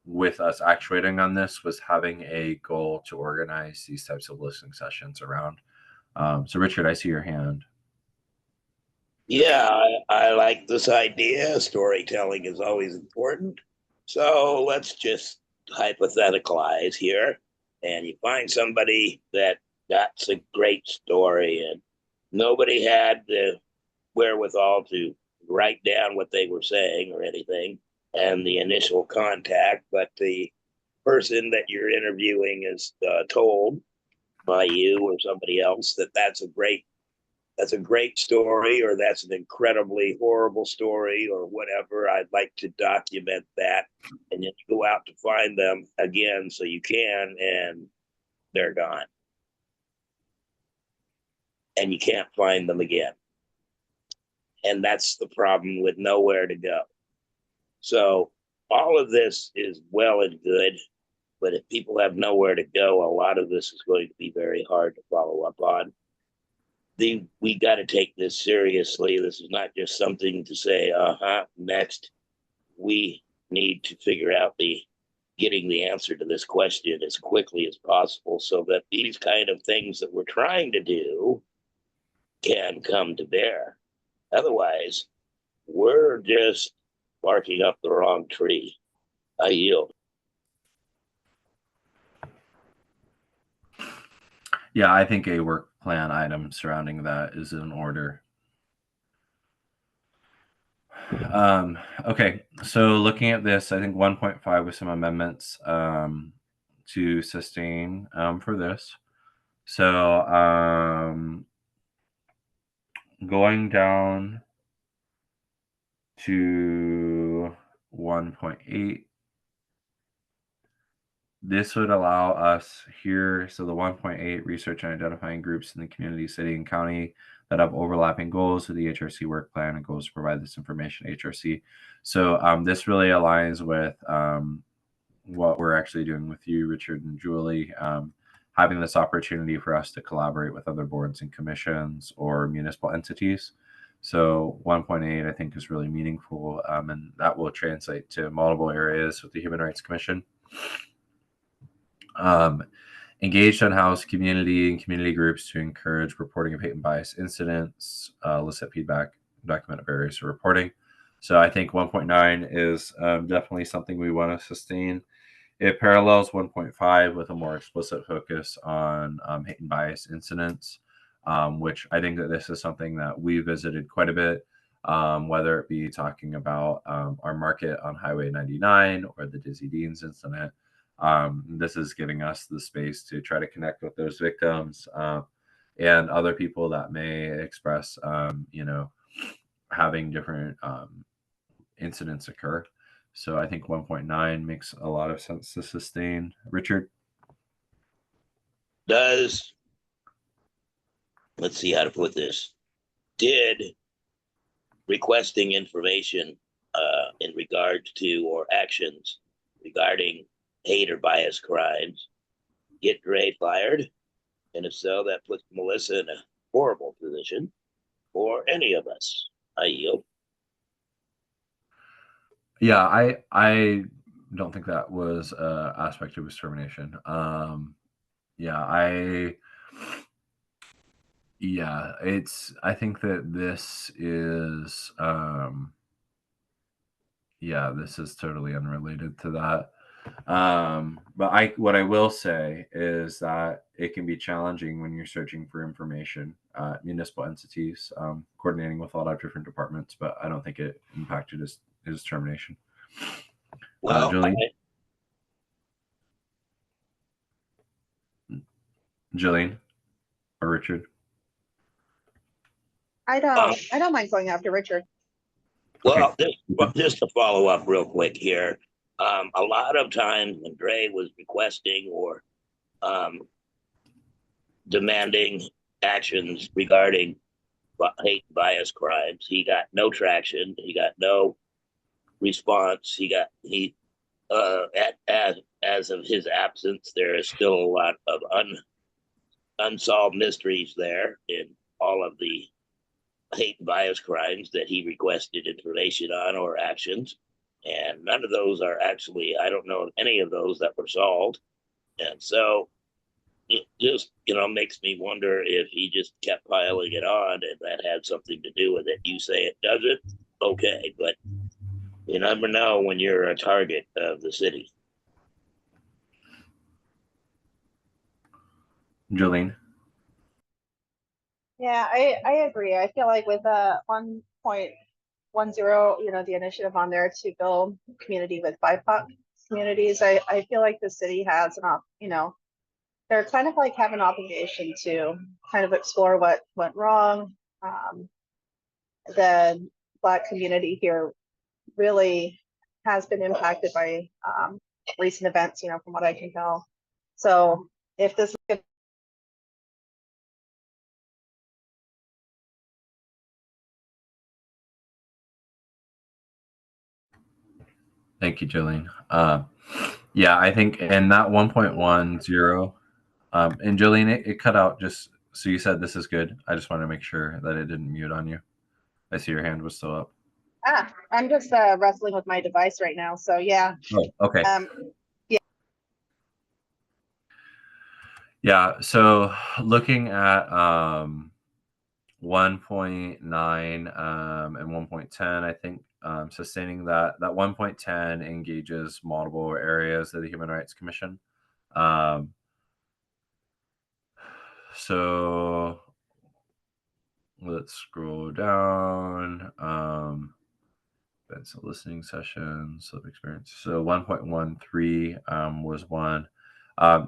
S6: with us actuating on this, was having a goal to organize these types of listening sessions around. So Richard, I see your hand.
S3: Yeah, I like this idea. Storytelling is always important. So let's just hypotheticalize here. And you find somebody that that's a great story, and nobody had the wherewithal to write down what they were saying or anything, and the initial contact, but the person that you're interviewing is told by you or somebody else that that's a great story, or that's an incredibly horrible story, or whatever. I'd like to document that, and then you go out to find them again so you can, and they're gone. And you can't find them again. And that's the problem with nowhere to go. So all of this is well and good, but if people have nowhere to go, a lot of this is going to be very hard to follow up on. We got to take this seriously. This is not just something to say, next. We need to figure out getting the answer to this question as quickly as possible, so that these kind of things that we're trying to do can come to bear. Otherwise, we're just barking up the wrong tree. I yield.
S6: Yeah, I think a work plan item surrounding that is in order. Okay, so looking at this, I think 1.5 with some amendments to sustain for this. So going down to 1.8, this would allow us here. So the 1.8, research and identifying groups in the community, city, and county that have overlapping goals with the HRC work plan and goals to provide this information to HRC. So this really aligns with what we're actually doing with you, Richard and Julie, having this opportunity for us to collaborate with other boards and commissions or municipal entities. So 1.8, I think, is really meaningful, and that will translate to multiple areas with the Human Rights Commission. Engaged unhoused community and community groups to encourage reporting of hate and bias incidents, elicit feedback, document barriers to reporting. So I think 1.9 is definitely something we want to sustain. It parallels 1.5 with a more explicit focus on hate and bias incidents, which I think that this is something that we visited quite a bit, whether it be talking about our market on Highway 99 or the Dizzy Deans incident. This is giving us the space to try to connect with those victims and other people that may express, having different incidents occur. So I think 1.9 makes a lot of sense to sustain. Richard?
S3: Let's see how to put this. Did requesting information in regard to or actions regarding hate or bias crimes get Dre fired? And if so, that puts Melissa in a horrible position, or any of us. I yield.
S6: Yeah, I don't think that was an aspect of his termination. I think that this is this is totally unrelated to that. But what I will say is that it can be challenging when you're searching for information, municipal entities, coordinating with a lot of different departments, but I don't think it impacted his termination.
S3: Well,
S6: Jillian or Richard?
S5: I don't mind going after Richard.
S3: Well, just to follow up real quick here, a lot of times when Dre was requesting or demanding actions regarding hate and bias crimes, he got no traction. He got no response. As of his absence, there is still a lot of unsolved mysteries there in all of the hate and bias crimes that he requested information on or actions. And none of those are actually, I don't know of any of those that were solved. And so it just, makes me wonder if he just kept piling it on and that had something to do with it. You say it doesn't, okay, but you never know when you're a target of the city.
S6: Jillian?
S5: Yeah, I agree. I feel like with 1.10, the initiative on there to build community with BIPOC communities, I feel like the city has they're kind of like have an obligation to kind of explore what went wrong. The Black community here really has been impacted by recent events, from what I can tell. So if this is
S6: Thank you, Jillian. I think in that 1.10, and Jillian, it cut out just so you said this is good. I just wanted to make sure that it didn't mute on you. I see your hand was still up.
S5: I'm just wrestling with my device right now. So yeah.
S6: Oh, okay.
S5: Yeah.
S6: Yeah. So looking at 1.9 and 1.10, I think sustaining that 1.10 engages multiple areas of the Human Rights Commission. So let's scroll down. Events and listening sessions, lived experience. So 1.13 was one.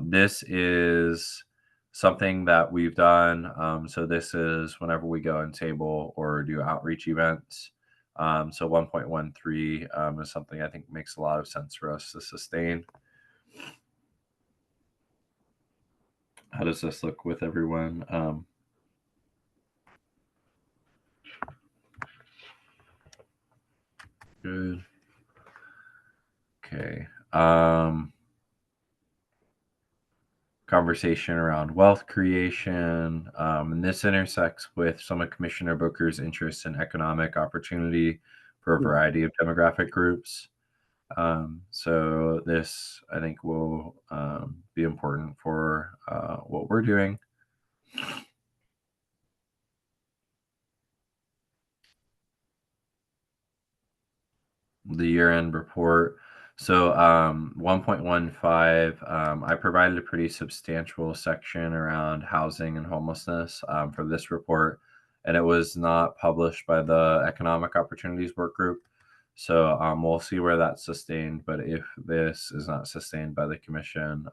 S6: This is something that we've done. So this is whenever we go and table or do outreach events. So 1.13 is something I think makes a lot of sense for us to sustain. How does this look with everyone? Good. Okay. conversation around wealth creation. And this intersects with some of Commissioner Booker's interests in economic opportunity for a variety of demographic groups. So this, I think, will be important for what we're doing. The year-end report. So 1.15, I provided a pretty substantial section around housing and homelessness for this report, and it was not published by the Economic Opportunities Work Group. So we'll see where that's sustained. But if this is not sustained by the commission,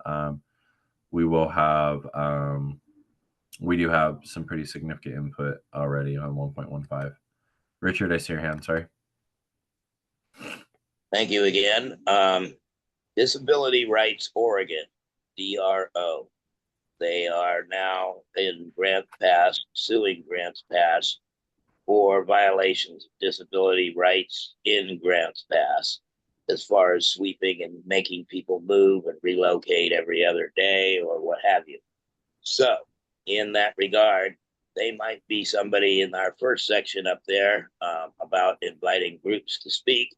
S6: we will have, we do have some pretty significant input already on 1.15. Richard, I see your hand, sorry.
S3: Thank you again. Disability Rights Oregon, DRO. They are now in Grants Pass, suing Grants Pass for violations of disability rights in Grants Pass, as far as sweeping and making people move and relocate every other day or what have you. So in that regard, they might be somebody in our first section up there about inviting groups to speak.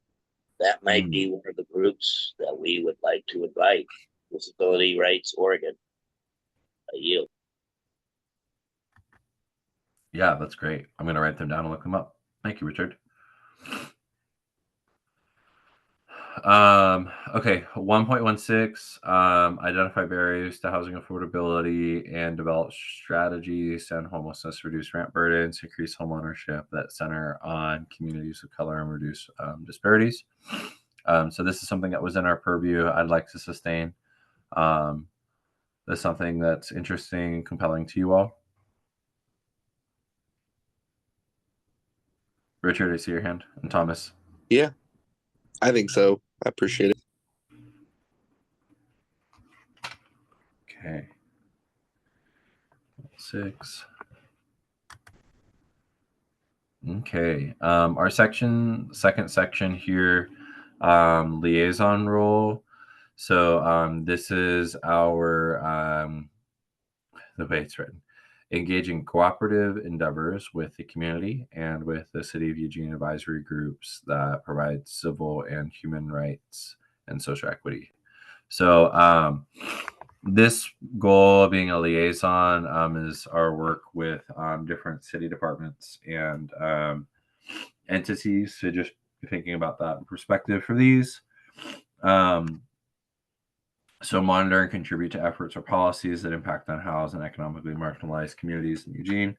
S3: That might be one of the groups that we would like to invite. Disability Rights Oregon. I yield.
S6: Yeah, that's great. I'm going to write them down and look them up. Thank you, Richard. Okay, 1.16, identify barriers to housing affordability and develop strategies to end homelessness, reduce rent burdens, increase home ownership that center on communities of color and reduce disparities. So this is something that was in our purview. I'd like to sustain. That's something that's interesting and compelling to you all. Richard, I see your hand. And Thomas.
S7: Yeah, I think so. I appreciate it.
S6: Okay. 6. Okay. Our second section here, liaison role. So this is our, the way it's written, engaging cooperative endeavors with the community and with the City of Eugene advisory groups that provide civil and human rights and social equity. So this goal of being a liaison is our work with different city departments and entities. So just thinking about that in perspective for these. So monitor and contribute to efforts or policies that impact on housed and economically marginalized communities in Eugene.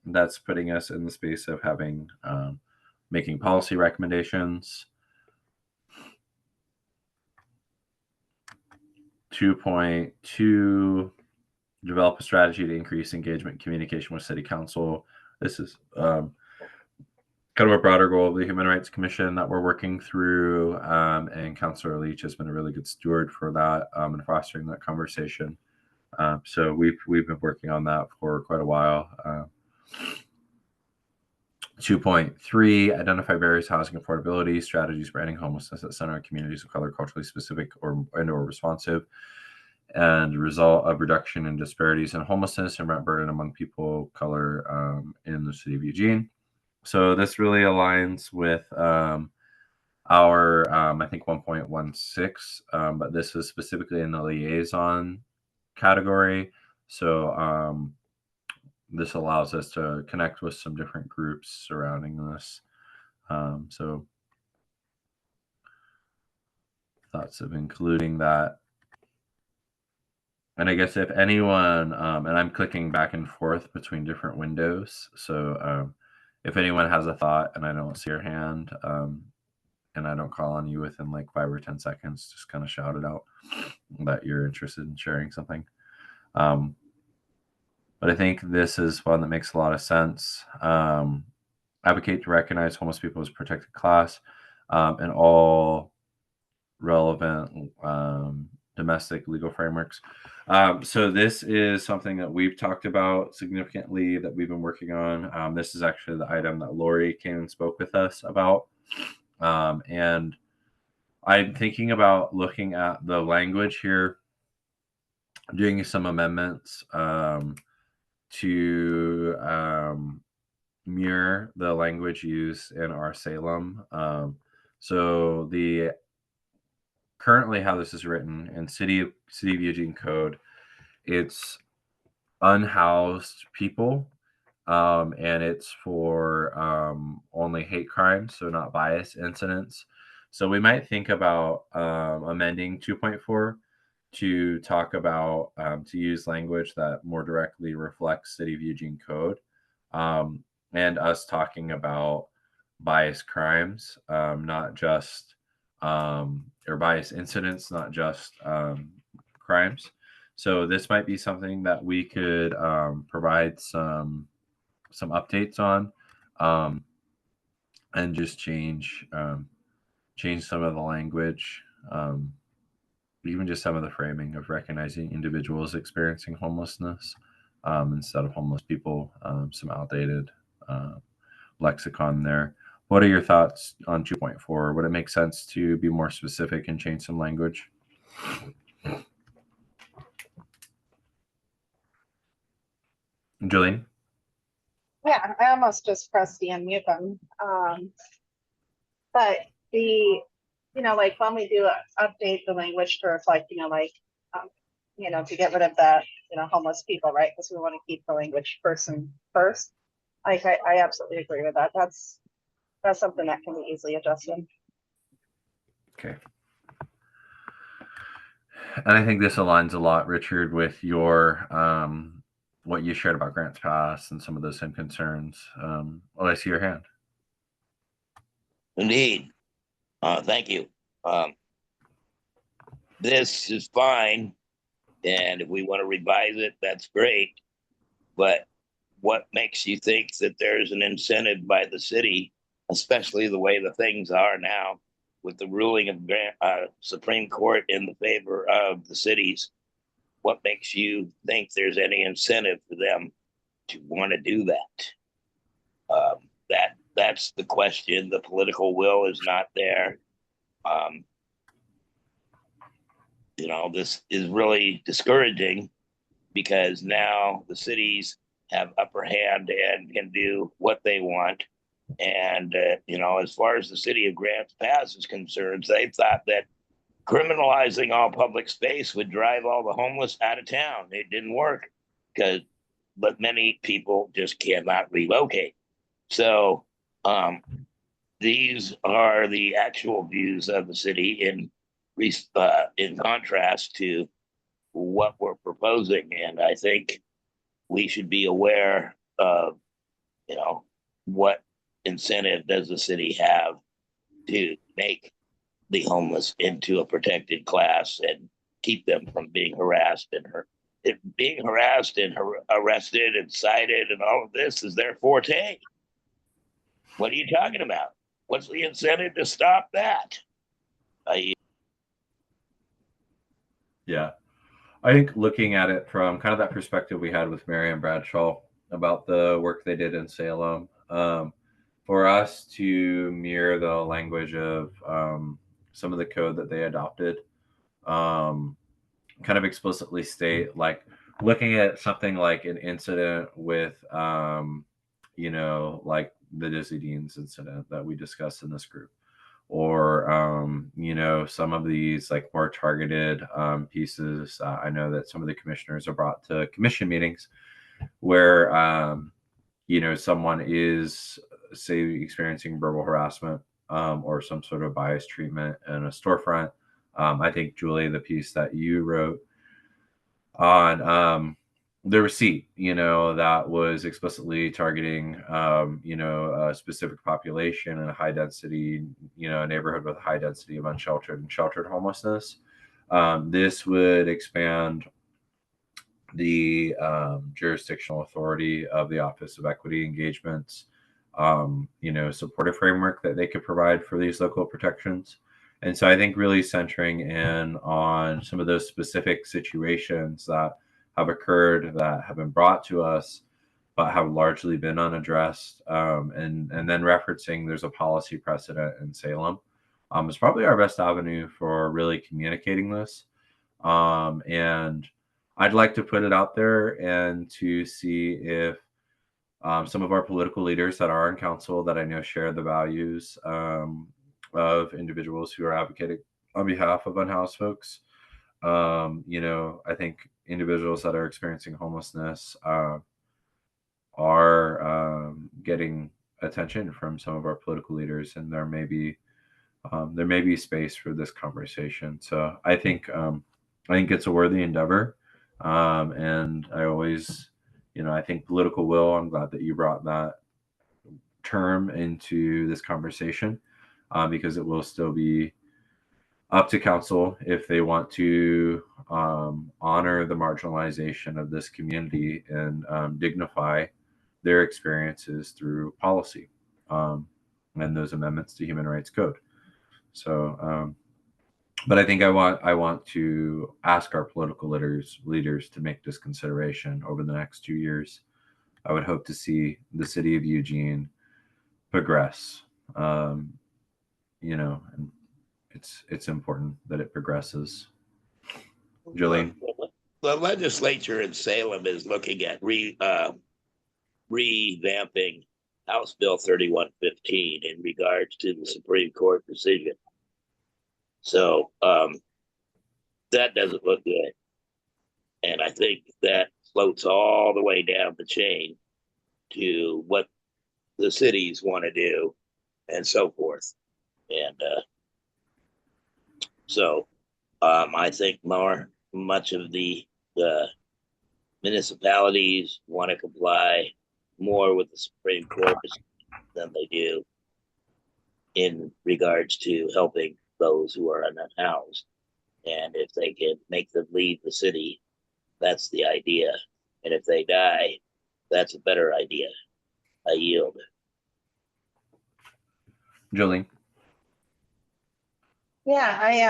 S6: That's putting us in the space of having making policy recommendations. 2.2, develop a strategy to increase engagement and communication with City Council. This is kind of a broader goal of the Human Rights Commission that we're working through, and Councilor Leach has been a really good steward for that and fostering that conversation. So we've been working on that for quite a while. 2.3, identify various housing affordability strategies for ending homelessness that center on communities of color, culturally specific or responsive, and result of reduction in disparities in homelessness and rent burden among people of color in the City of Eugene. So this really aligns with our, I think 1.16, but this is specifically in the liaison category. So this allows us to connect with some different groups surrounding this. So thoughts of including that. And I guess if anyone, and I'm clicking back and forth between different windows. So if anyone has a thought and I don't see your hand, and I don't call on you within like 5 or 10 seconds, just kind of shout it out that you're interested in sharing something. But I think this is one that makes a lot of sense. Advocate to recognize homeless people as a protected class in all relevant domestic legal frameworks. So this is something that we've talked about significantly that we've been working on. This is actually the item that Lori came and spoke with us about. And I'm thinking about looking at the language here doing some amendments to mirror the language used in our Salem. So the currently how this is written in City of Eugene Code, it's unhoused people, and it's for only hate crimes, so not bias incidents. So we might think about amending 2.4 to talk about to use language that more directly reflects City of Eugene Code, and us talking about bias crimes, not just or bias incidents, not just crimes. So this might be something that we could provide some updates on, and just change some of the language, even just some of the framing of recognizing individuals experiencing homelessness instead of homeless people. Some outdated lexicon there. What are your thoughts on 2.4? Would it make sense to be more specific and change some language? Jillian?
S5: Yeah, I almost just pressed the unmute button. But like when we do update the language for like, to get rid of the, homeless people, right? Because we want to keep the language person first. Like I absolutely agree with that. That's something that can be easily adjusted.
S6: Okay. And I think this aligns a lot, Richard, with your what you shared about Grants Pass and some of those same concerns. I see your hand.
S3: Indeed. Thank you. This is fine. And if we want to revise it, that's great. But what makes you think that there's an incentive by the city, especially the way the things are now, with the ruling of Supreme Court in the favor of the cities? What makes you think there's any incentive for them to want to do that? That's the question. The political will is not there. This is really discouraging because now the cities have upper hand and can do what they want. And, as far as the city of Grants Pass is concerned, they thought that criminalizing all public space would drive all the homeless out of town. It didn't work but many people just cannot relocate. So these are the actual views of the city in contrast to what we're proposing. And I think we should be aware of, what incentive does the city have to make the homeless into a protected class and keep them from being harassed and being harassed and arrested and cited and all of this is their forte. What are you talking about? What's the incentive to stop that?
S6: Yeah. I think looking at it from kind of that perspective we had with Marianne Bradshaw about the work they did in Salem, for us to mirror the language of some of the code that they adopted, kind of explicitly state, like looking at something like an incident with, like the Dizzy Deans incident that we discussed in this group, or some of these like more targeted pieces. I know that some of the commissioners are brought to commission meetings where someone is, say, experiencing verbal harassment or some sort of bias treatment in a storefront. I think, Julie, the piece that you wrote on the receipt, that was explicitly targeting, a specific population in a high density, a neighborhood with a high density of unsheltered and sheltered homelessness. This would expand the jurisdictional authority of the Office of Equity Engagement's, supportive framework that they could provide for these local protections. And so I think really centering in on some of those specific situations that have occurred, that have been brought to us, but have largely been unaddressed. And then referencing there's a policy precedent in Salem is probably our best avenue for really communicating this. And I'd like to put it out there and to see if some of our political leaders that are on council that I know share the values of individuals who are advocating on behalf of unhoused folks. I think individuals that are experiencing homelessness are getting attention from some of our political leaders, and there may be space for this conversation. So I think it's a worthy endeavor, and I always, I think political will. I'm glad that you brought that term into this conversation, because it will still be up to council if they want to honor the marginalization of this community and dignify their experiences through policy and those amendments to human rights code. So, but I think I want to ask our political leaders to make this consideration over the next 2 years. I would hope to see the city of Eugene progress, and it's important that it progresses. Jillian?
S3: The legislature in Salem is looking at revamping House Bill 3115 in regards to the Supreme Court decision. So that doesn't look good. And I think that floats all the way down the chain to what the cities want to do and so forth. And so I think much of the municipalities want to comply more with the Supreme Court than they do in regards to helping those who are unhoused. And if they can make them leave the city, that's the idea. And if they die, that's a better idea. I yield.
S6: Jillian?
S5: Yeah, I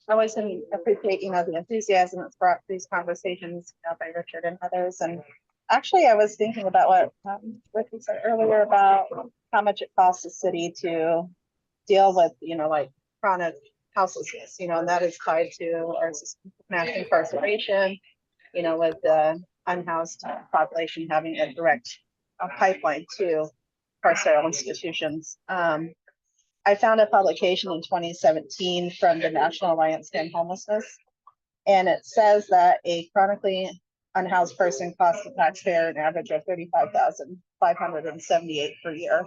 S5: always appreciate, the enthusiasm that's brought to these conversations, by Richard and others. And actually, I was thinking about what Richard said earlier about how much it costs the city to deal with, like chronic houselessness, and that is tied to our mass incarceration, with the unhoused population having a direct pipeline to carceral institutions. I found a publication in 2017 from the National Alliance to End Homelessness, and it says that a chronically unhoused person costs the taxpayer an average of $35,578 per year.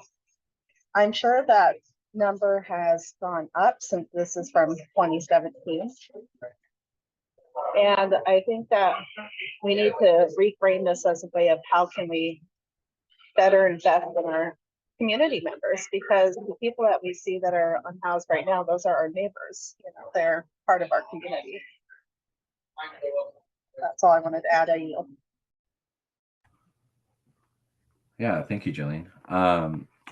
S5: I'm sure that number has gone up since this is from 2017. And I think that we need to reframe this as a way of how can we better invest in our community members, because the people that we see that are unhoused right now, those are our neighbors. They're part of our community. That's all I wanted to add. I yield.
S6: Yeah, thank you, Jillian.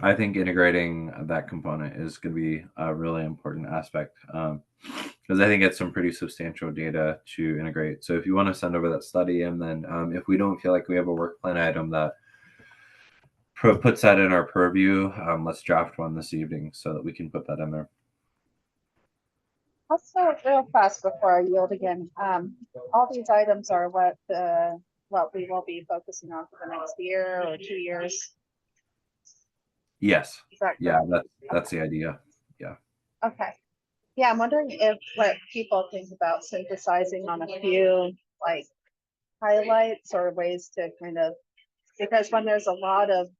S6: I think integrating that component is going to be a really important aspect, because I think it's some pretty substantial data to integrate. So if you want to send over that study, and then if we don't feel like we have a work plan item that puts that in our purview, let's draft one this evening so that we can put that in there.
S5: Also, real fast before I yield again, all these items are what we will be focusing on for the next year or 2 years.
S6: Yes. Yeah,
S5: Correct?
S6: that's the idea. Yeah.
S5: Okay. Yeah, I'm wondering what people think about synthesizing on a few like highlights or ways to kind of, because when there's a lot of,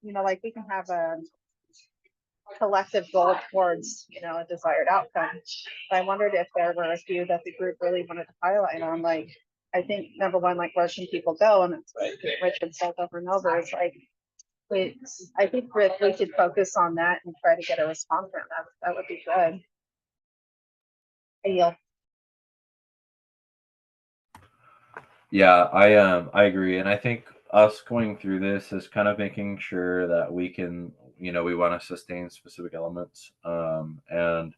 S5: like we can have a collective goal towards, a desired outcome. But I wondered if there were a few that the group really wanted to highlight on, like, I think number one, like where can people go? And it's like Richard said over and over, it's like, I think Rick, we could focus on that and try to get a response from that. That would be good. I yield.
S6: Yeah, I agree, and I think us going through this is kind of making sure that we can, we want to sustain specific elements, and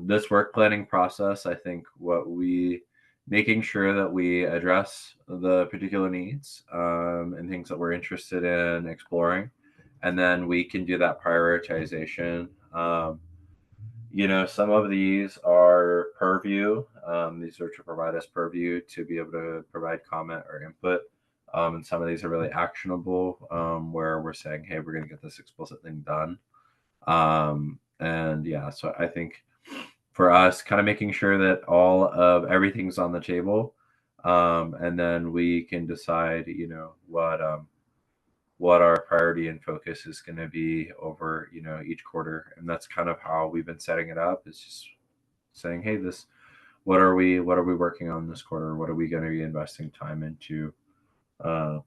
S6: this work planning process. I think making sure that we address the particular needs and things that we're interested in exploring, and then we can do that prioritization. Some of these are purview. These are to provide us purview to be able to provide comment or input. And some of these are really actionable, where we're saying, hey, we're going to get this explicit thing done. And yeah, so I think for us, kind of making sure that all of everything's on the table, and then we can decide, you know, what our priority and focus is going to be over, you know, each quarter. And that's kind of how we've been setting it up. It's just saying, hey, what are we working on this quarter? What are we going to be investing time into? So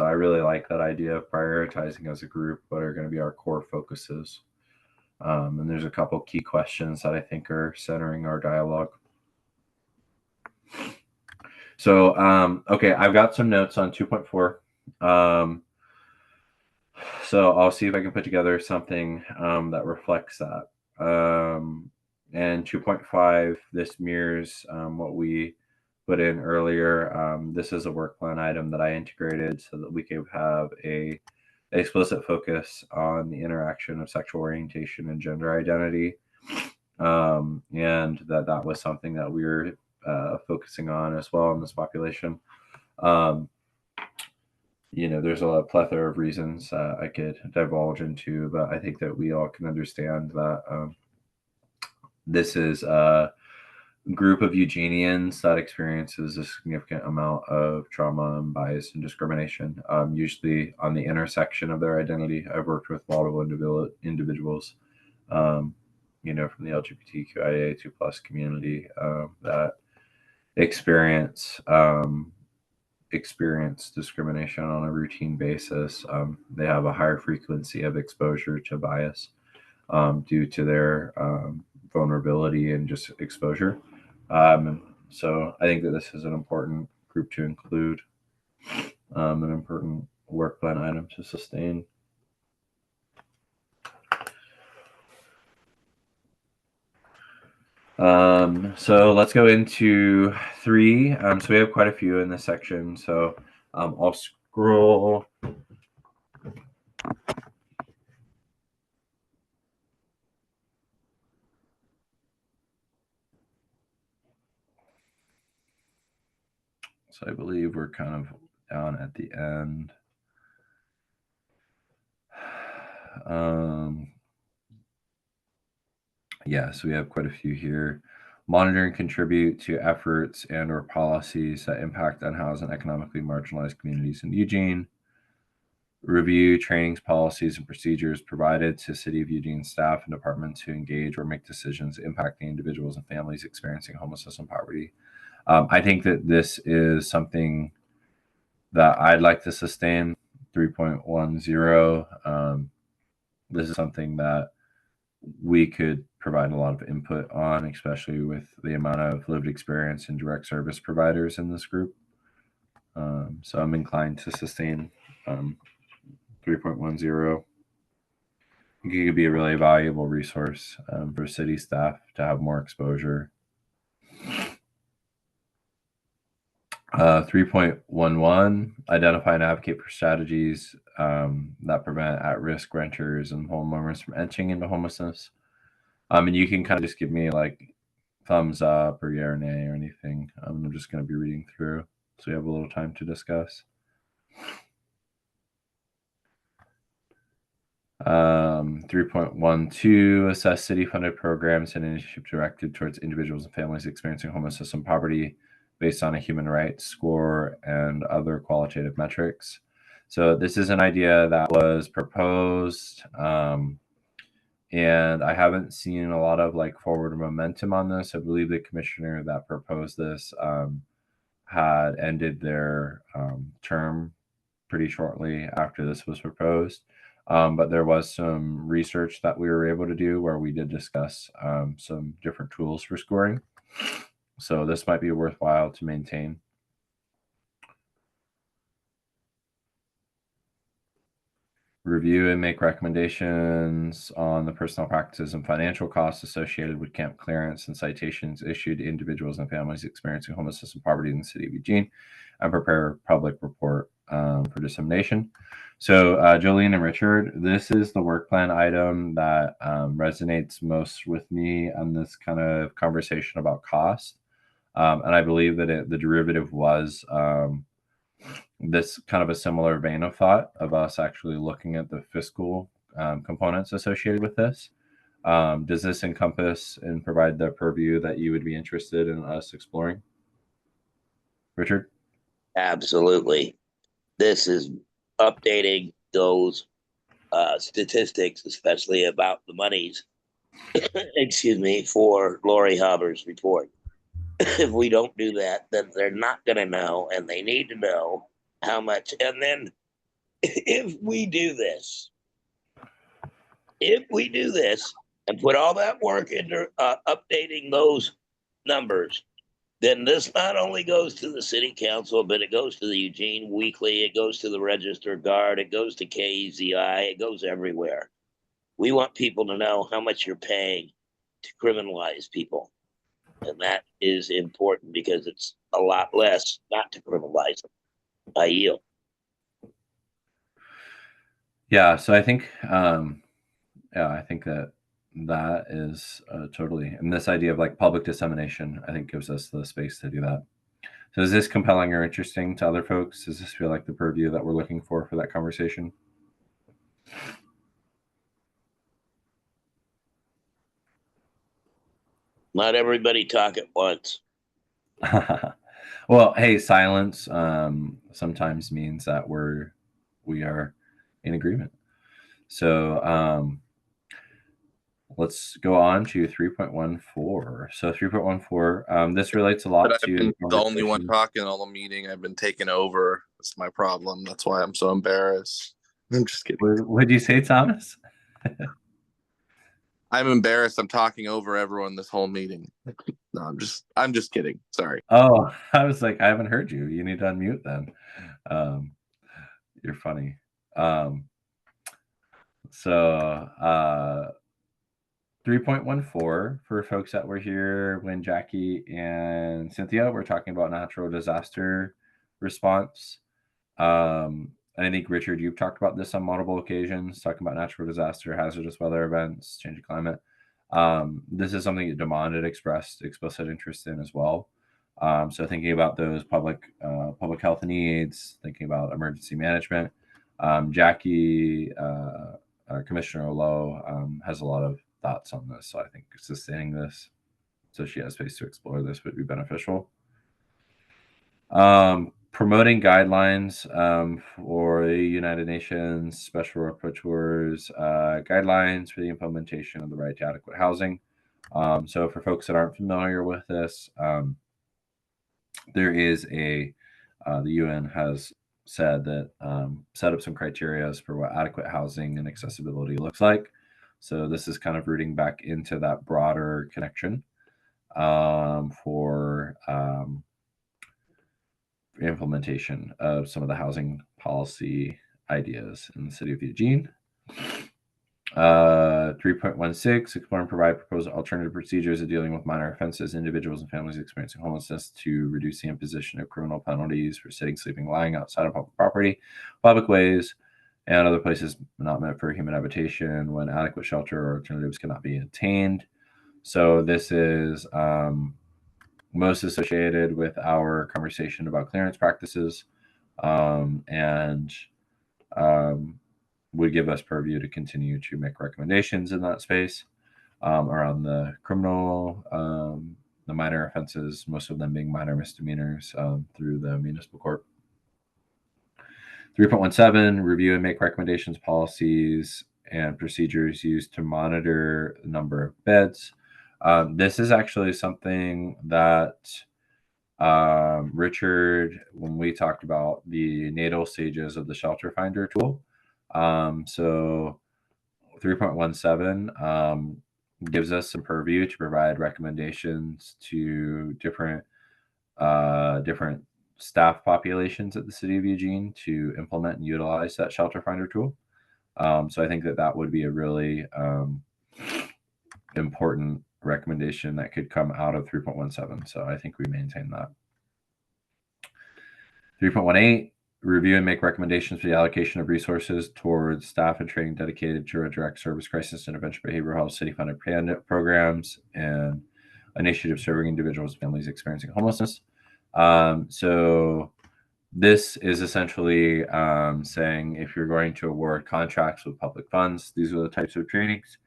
S6: I really like that idea of prioritizing as a group what are going to be our core focuses. And there's a couple key questions that I think are centering our dialogue. So, okay, I've got some notes on 2.4. So I'll see if I can put together something that reflects that. And 2.5, this mirrors what we put in earlier. This is a work plan item that I integrated so that we could have a explicit focus on the interaction of sexual orientation and gender identity. And that was something that we were focusing on as well in this population. You know, there's a plethora of reasons I could divulge into, but I think that we all can understand that this is a group of Eugenians that experiences a significant amount of trauma and bias and discrimination, usually on the intersection of their identity. I've worked with multiple individuals, you know, from the LGBTQIA2+ community that experience discrimination on a routine basis. They have a higher frequency of exposure to bias due to their vulnerability and just exposure. So I think that this is an important group to include, an important work plan item to sustain. So let's go into 3. So we have quite a few in this section. So I'll scroll. So I believe we're kind of down at the end. Yeah, so we have quite a few here. Monitor and contribute to efforts and or policies that impact unhoused and economically marginalized communities in Eugene. Review trainings, policies, and procedures provided to City of Eugene staff and departments who engage or make decisions impacting individuals and families experiencing homelessness and poverty. I think that this is something that I'd like to sustain. 3.10. This is something that we could provide a lot of input on, especially with the amount of lived experience and direct service providers in this group. So I'm inclined to sustain 3.10. I think it could be a really valuable resource for city staff to have more exposure. 3.11, identify and advocate for strategies that prevent at-risk renters and homeowners from entering into homelessness. And you can kind of just give me like thumbs up or yeah or nay or anything. I'm just going to be reading through, so we have a little time to discuss. 3.12, assess city-funded programs and initiatives directed towards individuals and families experiencing homelessness and poverty based on a human rights score and other qualitative metrics. So this is an idea that was proposed, and I haven't seen a lot of like forward momentum on this. I believe the commissioner that proposed this had ended their term pretty shortly after this was proposed. But there was some research that we were able to do where we did discuss some different tools for scoring. So this might be worthwhile to maintain. Review and make recommendations on the personal practices and financial costs associated with camp clearance and citations issued to individuals and families experiencing homelessness and poverty in the City of Eugene, and prepare a public report for dissemination. So, Jolene and Richard, this is the work plan item that resonates most with me on this kind of conversation about cost. And I believe that the derivative was this kind of a similar vein of thought of us actually looking at the fiscal components associated with this. Does this encompass and provide the purview that you would be interested in us exploring? Richard?
S3: Absolutely. This is updating those statistics, especially about the monies, excuse me, for Lori Hubbard's report. If we don't do that, then they're not going to know, and they need to know how much. And then if we do this and put all that work into updating those numbers, then this not only goes to the city council, but it goes to the Eugene Weekly, it goes to the Register Guard, it goes to KEZI, it goes everywhere. We want people to know how much you're paying to criminalize people. And that is important because it's a lot less not to criminalize them. I yield.
S6: Yeah, so I think, I think that is totally, and this idea of like public dissemination, I think gives us the space to do that. So is this compelling or interesting to other folks? Does this feel like the purview that we're looking for that conversation?
S3: Not everybody talk at once.
S6: Well, hey, silence sometimes means that we are in agreement. So let's go on to 3.14. So 3.14, this relates a lot
S7: But I've
S6: to
S7: been the only one talking all the meeting. I've been taken over. That's my problem. That's why I'm so embarrassed. I'm just kidding.
S6: What did you say, Thomas?
S7: I'm embarrassed. I'm talking over everyone this whole meeting. No, I'm just kidding. Sorry.
S6: Oh, I was like, I haven't heard you. You need to unmute then. You're funny. So 3.14 for folks that were here when Jackie and Cynthia were talking about natural disaster response. I think, Richard, you've talked about this on multiple occasions, talking about natural disaster, hazardous weather events, change of climate. This is something that Demond had expressed explicit interest in as well. So thinking about those public health needs, thinking about emergency management. Jackie, Commissioner Lowe, has a lot of thoughts on this. So I think sustaining this so she has space to explore this would be beneficial. Promoting guidelines for the United Nations Special Rapporteur's guidelines for the implementation of the right to adequate housing. So for folks that aren't familiar with this, there is the UN has said that set up some criteria for what adequate housing and accessibility looks like. So this is kind of rooting back into that broader connection for implementation of some of the housing policy ideas in the city of Eugene. 3.16, explore and provide proposed alternative procedures of dealing with minor offenses, individuals and families experiencing homelessness to reduce the imposition of criminal penalties for sitting, sleeping, lying outside of public property, public ways, and other places not meant for human habitation when adequate shelter or alternatives cannot be obtained. So this is most associated with our conversation about clearance practices, and would give us purview to continue to make recommendations in that space around the criminal, the minor offenses, most of them being minor misdemeanors through the municipal court. 3.17, review and make recommendations, policies, and procedures used to monitor the number of beds. This is actually something that Richard, when we talked about the natal stages of the shelter finder tool. So 3.17 gives us some purview to provide recommendations to different staff populations at the city of Eugene to implement and utilize that shelter finder tool. So I think that would be a really important recommendation that could come out of 3.17. So I think we maintain that. 3.18, review and make recommendations for the allocation of resources towards staff and training dedicated to direct service crisis intervention behavioral health city funded programs and initiatives serving individuals and families experiencing homelessness. So this is essentially saying if you're going to award contracts with public funds, these are the types of trainings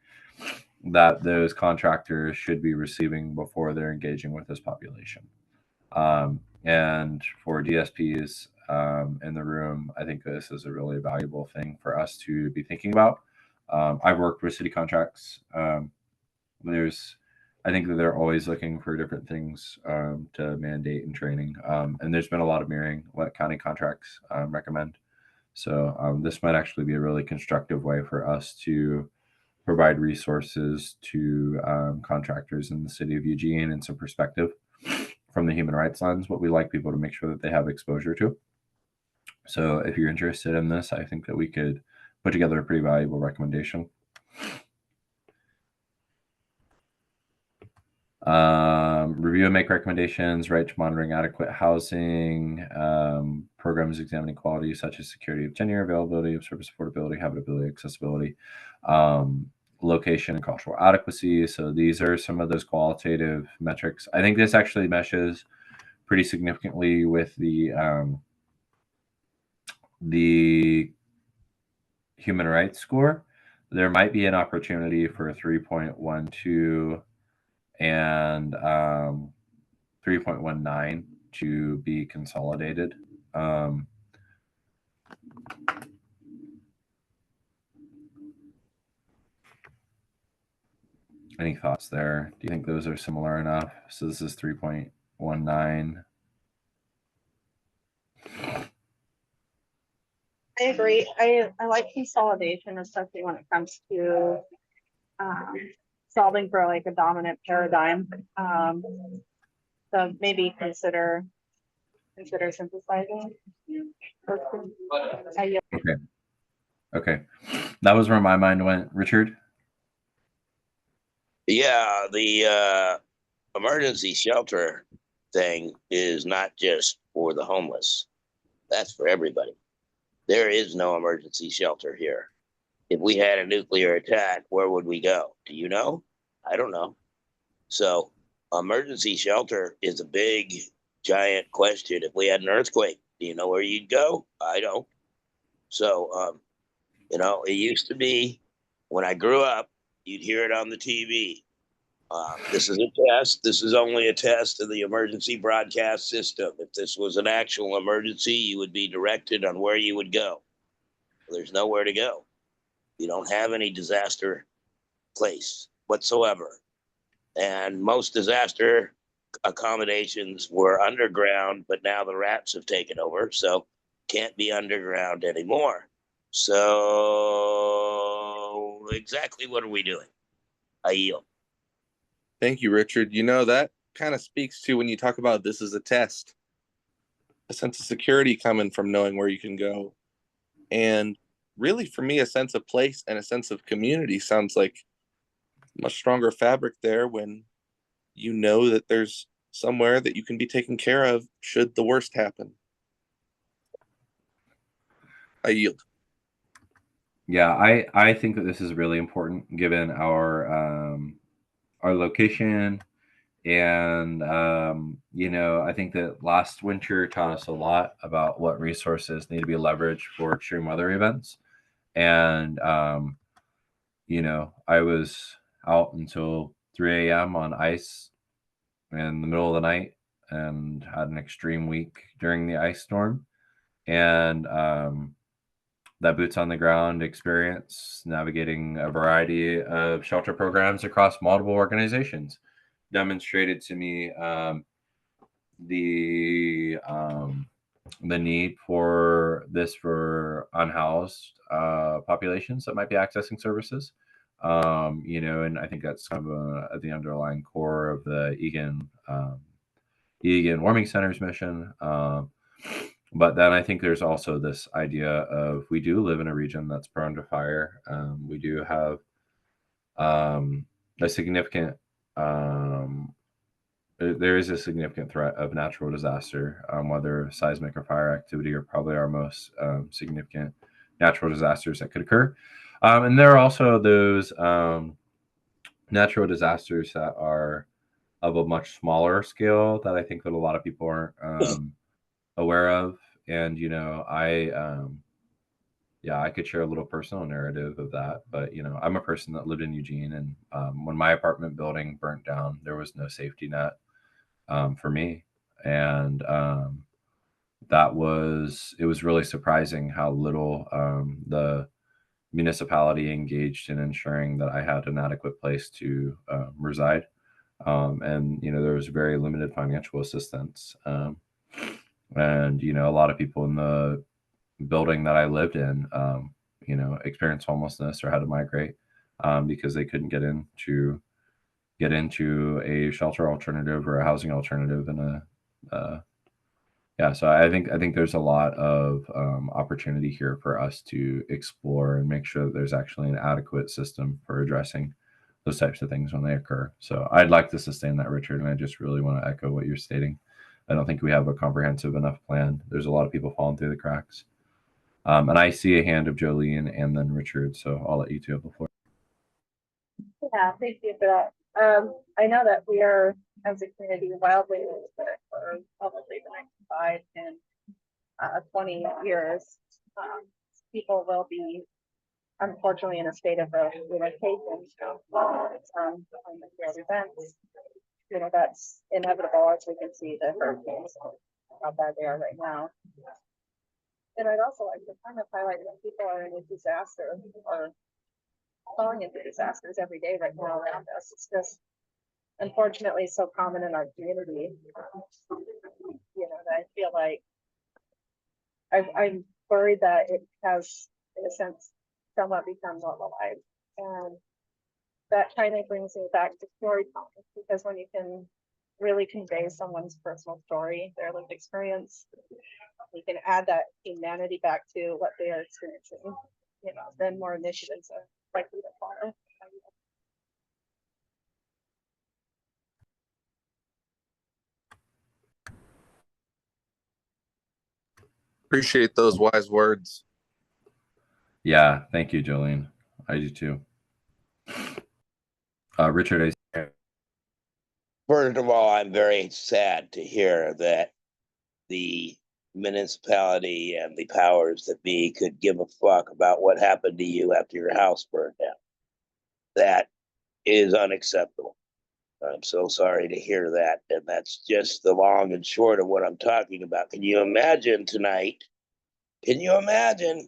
S6: that those contractors should be receiving before they're engaging with this population. And for DSPs in the room, I think this is a really valuable thing for us to be thinking about. I've worked with city contracts. I think that they're always looking for different things to mandate and training. And there's been a lot of mirroring what county contracts recommend. So this might actually be a really constructive way for us to provide resources to contractors in the city of Eugene and some perspective from the human rights lens, what we like people to make sure that they have exposure to. So if you're interested in this, I think that we could put together a pretty valuable recommendation. Review and make recommendations, right to monitoring adequate housing, programs examining quality such as security of tenure, availability of service affordability, habitability, accessibility, location and cultural adequacy. So these are some of those qualitative metrics. I think this actually meshes pretty significantly with the human rights score. There might be an opportunity for 3.12 and 3.19 to be consolidated. Any thoughts there? Do you think those are similar enough? So this is 3.19.
S5: I agree. I like consolidation, especially when it comes to solving for like a dominant paradigm. So maybe consider synthesizing.
S6: Okay. That was where my mind went. Richard?
S3: Yeah, the emergency shelter thing is not just for the homeless. That's for everybody. There is no emergency shelter here. If we had a nuclear attack, where would we go? Do you know? I don't know. So emergency shelter is a big, giant question. If we had an earthquake, do you know where you'd go? I don't. So, it used to be when I grew up, you'd hear it on the TV. This is a test. This is only a test of the emergency broadcast system. If this was an actual emergency, you would be directed on where you would go. There's nowhere to go. You don't have any disaster place whatsoever. And most disaster accommodations were underground, but now the rats have taken over, so can't be underground anymore. So exactly what are we doing? I yield.
S7: Thank you, Richard. That kind of speaks to when you talk about this is a test, a sense of security coming from knowing where you can go. And really, for me, a sense of place and a sense of community sounds like much stronger fabric there when you know that there's somewhere that you can be taken care of should the worst happen. I yield.
S6: Yeah, I think that this is really important given our location. And, I think that last winter taught us a lot about what resources need to be leveraged for extreme weather events. And, I was out until 3 a.m. on ice in the middle of the night and had an extreme week during the ice storm. And that boots on the ground experience navigating a variety of shelter programs across multiple organizations demonstrated to me the need for this for unhoused populations that might be accessing services. And I think that's kind of at the underlying core of the Egan Warming Center's mission. But then I think there's also this idea of we do live in a region that's prone to fire. We do have a significant there is a significant threat of natural disaster, whether seismic or fire activity are probably our most significant natural disasters that could occur. And there are also those natural disasters that are of a much smaller scale that I think that a lot of people aren't aware of. And, I could share a little personal narrative of that. But, I'm a person that lived in Eugene, and when my apartment building burnt down, there was no safety net for me. And it was really surprising how little the municipality engaged in ensuring that I had an adequate place to reside. And, there was very limited financial assistance. And, a lot of people in the building that I lived in, experienced homelessness or had to migrate because they couldn't get into a shelter alternative or a housing alternative. And so I think there's a lot of opportunity here for us to explore and make sure that there's actually an adequate system for addressing those types of things when they occur. So I'd like to sustain that, Richard, and I just really want to echo what you're stating. I don't think we have a comprehensive enough plan. There's a lot of people falling through the cracks. And I see a hand of Jolene and then Richard, so I'll let you two have the floor.
S5: Yeah, thank you for that. I know that we are, as a community, wildly interested for probably the next 5 and 20 years. People will be, unfortunately, in a state of relocation. So, the events, that's inevitable, as we can see the hurricanes, how bad they are right now. And I'd also like to kind of highlight that people are in a disaster or falling into disasters every day right now around us. It's just unfortunately so common in our community. That I feel like I'm worried that it has, in a sense, somewhat become normalized. And that kind of brings me back to storytelling, because when you can really convey someone's personal story, their lived experience, you can add that humanity back to what they are experiencing, then more initiatives are likely to follow.
S7: Appreciate those wise words.
S6: Yeah, thank you, Jolene. I do too. Richard,
S3: First of all, I'm very sad to hear that the municipality and the powers that be could give a fuck about what happened to you after your house burned down. That is unacceptable. I'm so sorry to hear that. And that's just the long and short of what I'm talking about. Can you imagine tonight? Can you imagine?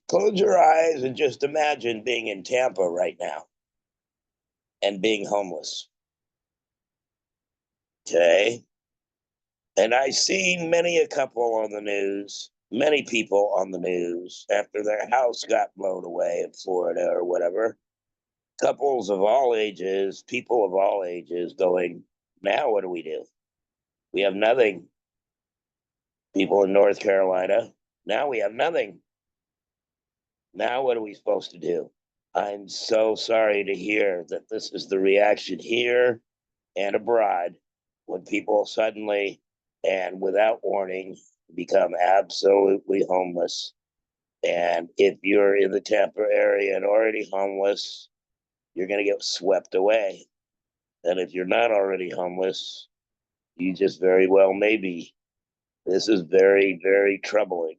S3: Close your eyes and just imagine being in Tampa right now and being homeless. Okay. And I've seen many a couple on the news, many people on the news after their house got blown away in Florida or whatever. Couples of all ages, people of all ages going, now what do we do? We have nothing. People in North Carolina, now we have nothing. Now what are we supposed to do? I'm so sorry to hear that this is the reaction here and abroad when people suddenly and without warning become absolutely homeless. And if you're in the Tampa area and already homeless, you're going to get swept away. And if you're not already homeless, you just very well may be. This is very, very troubling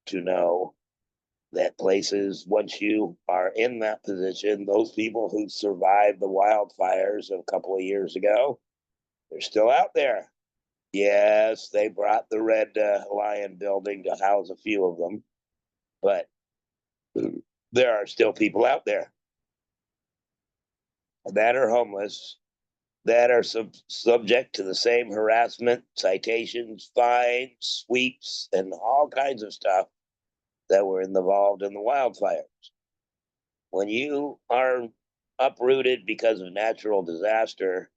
S3: to know that places, once you are in that position, those people who survived the wildfires a couple of years ago, they're still out there. Yes, they brought the Red Lion building to house a few of them, but there are still people out there that are homeless, that are subject to the same harassment, citations, fines, sweeps, and all kinds of stuff that were involved in the wildfires. When you are uprooted because of natural disaster,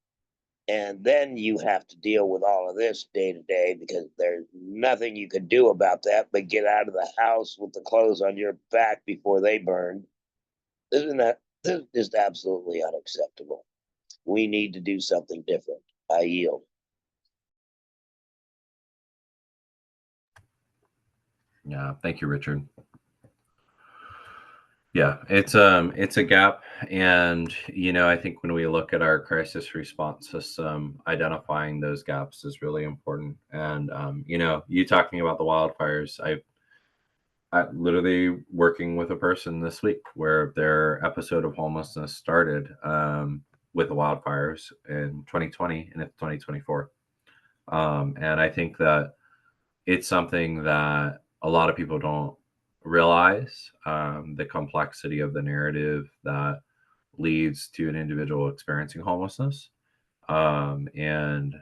S3: and then you have to deal with all of this day to day because there's nothing you can do about that but get out of the house with the clothes on your back before they burn. This is just absolutely unacceptable. We need to do something different. I yield.
S6: Yeah, thank you, Richard. Yeah, it's a gap, and I think when we look at our crisis response system, identifying those gaps is really important. And you talking about the wildfires, I literally working with a person this week where their episode of homelessness started with the wildfires in 2020 and it's 2024. And I think that it's something that a lot of people don't realize, the complexity of the narrative that leads to an individual experiencing homelessness. And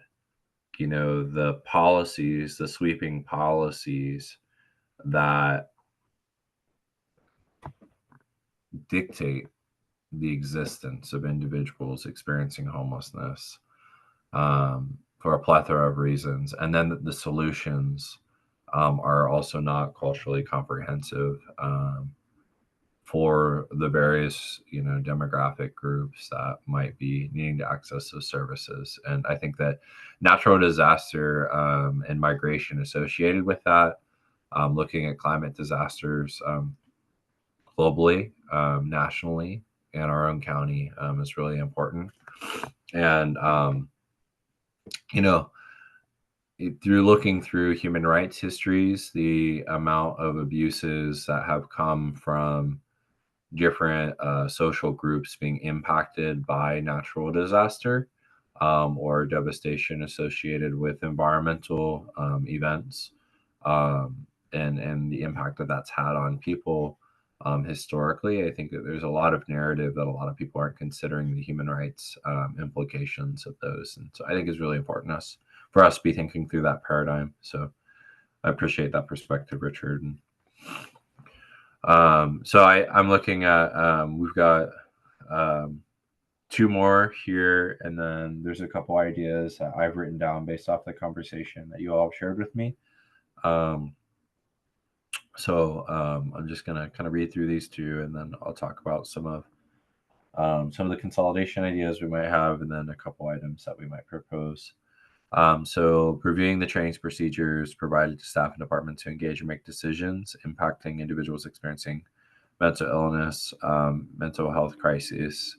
S6: the policies, the sweeping policies that dictate the existence of individuals experiencing homelessness, for a plethora of reasons. And then the solutions are also not culturally comprehensive, for the various demographic groups that might be needing to access those services. And I think that natural disaster and migration associated with that, looking at climate disasters globally, nationally, in our own county, is really important. And through looking through human rights histories, the amount of abuses that have come from different social groups being impacted by natural disaster, or devastation associated with environmental events, and the impact that that's had on people historically. I think that there's a lot of narrative that a lot of people aren't considering the human rights implications of those. And so I think it's really important for us to be thinking through that paradigm. So I appreciate that perspective, Richard. And so I'm looking at, we've got two more here, and then there's a couple ideas that I've written down based off the conversation that you all have shared with me. So I'm just gonna kind of read through these two, and then I'll talk about some of the consolidation ideas we might have, and then a couple items that we might propose. So reviewing the trainings procedures provided to staff and departments to engage and make decisions impacting individuals experiencing mental illness, mental health crisis,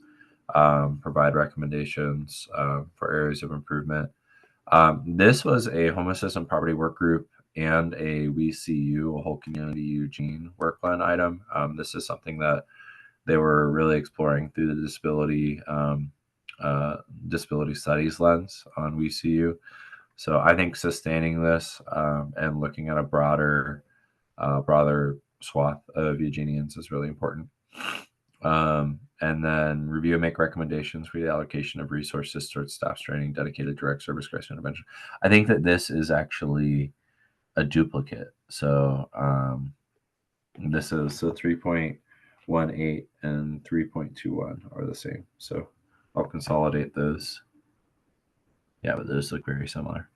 S6: provide recommendations for areas of improvement. This was a homelessness and poverty work group and a We See You, a whole community Eugene work plan item. This is something that they were really exploring through the disability studies lens on We See You. So I think sustaining this and looking at a broader swath of Eugenians is really important. And then review and make recommendations for the allocation of resources towards staff training, dedicated direct service crisis intervention. I think that this is actually a duplicate. So this is 3.18 and 3.21 are the same. So I'll consolidate those. Yeah, but those look very similar.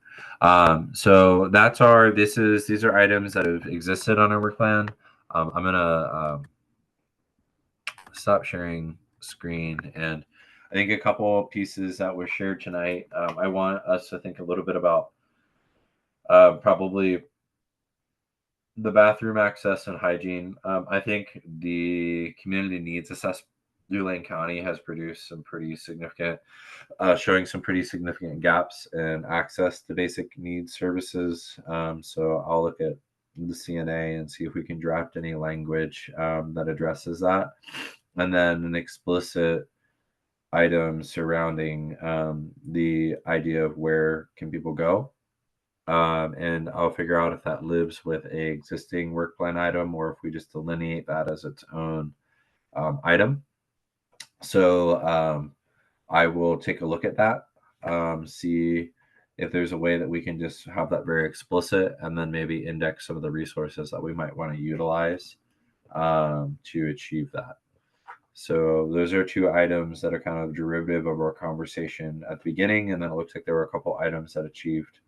S6: So these are items that have existed on our work plan. I'm gonna stop sharing screen, and I think a couple pieces that were shared tonight. I want us to think a little bit about probably the bathroom access and hygiene. I think the community needs assessment through Lane County has produced some pretty significant, showing some pretty significant gaps in access to basic needs services. So I'll look at the CNA and see if we can draft any language that addresses that. And then an explicit item surrounding the idea of where can people go. And I'll figure out if that lives with a existing work plan item or if we just delineate that as its own item. So I will take a look at that, see if there's a way that we can just have that very explicit, and then maybe index some of the resources that we might want to utilize to achieve that. So those are two items that are kind of derivative of our conversation at the beginning, and then it looks like there were a couple items that achieved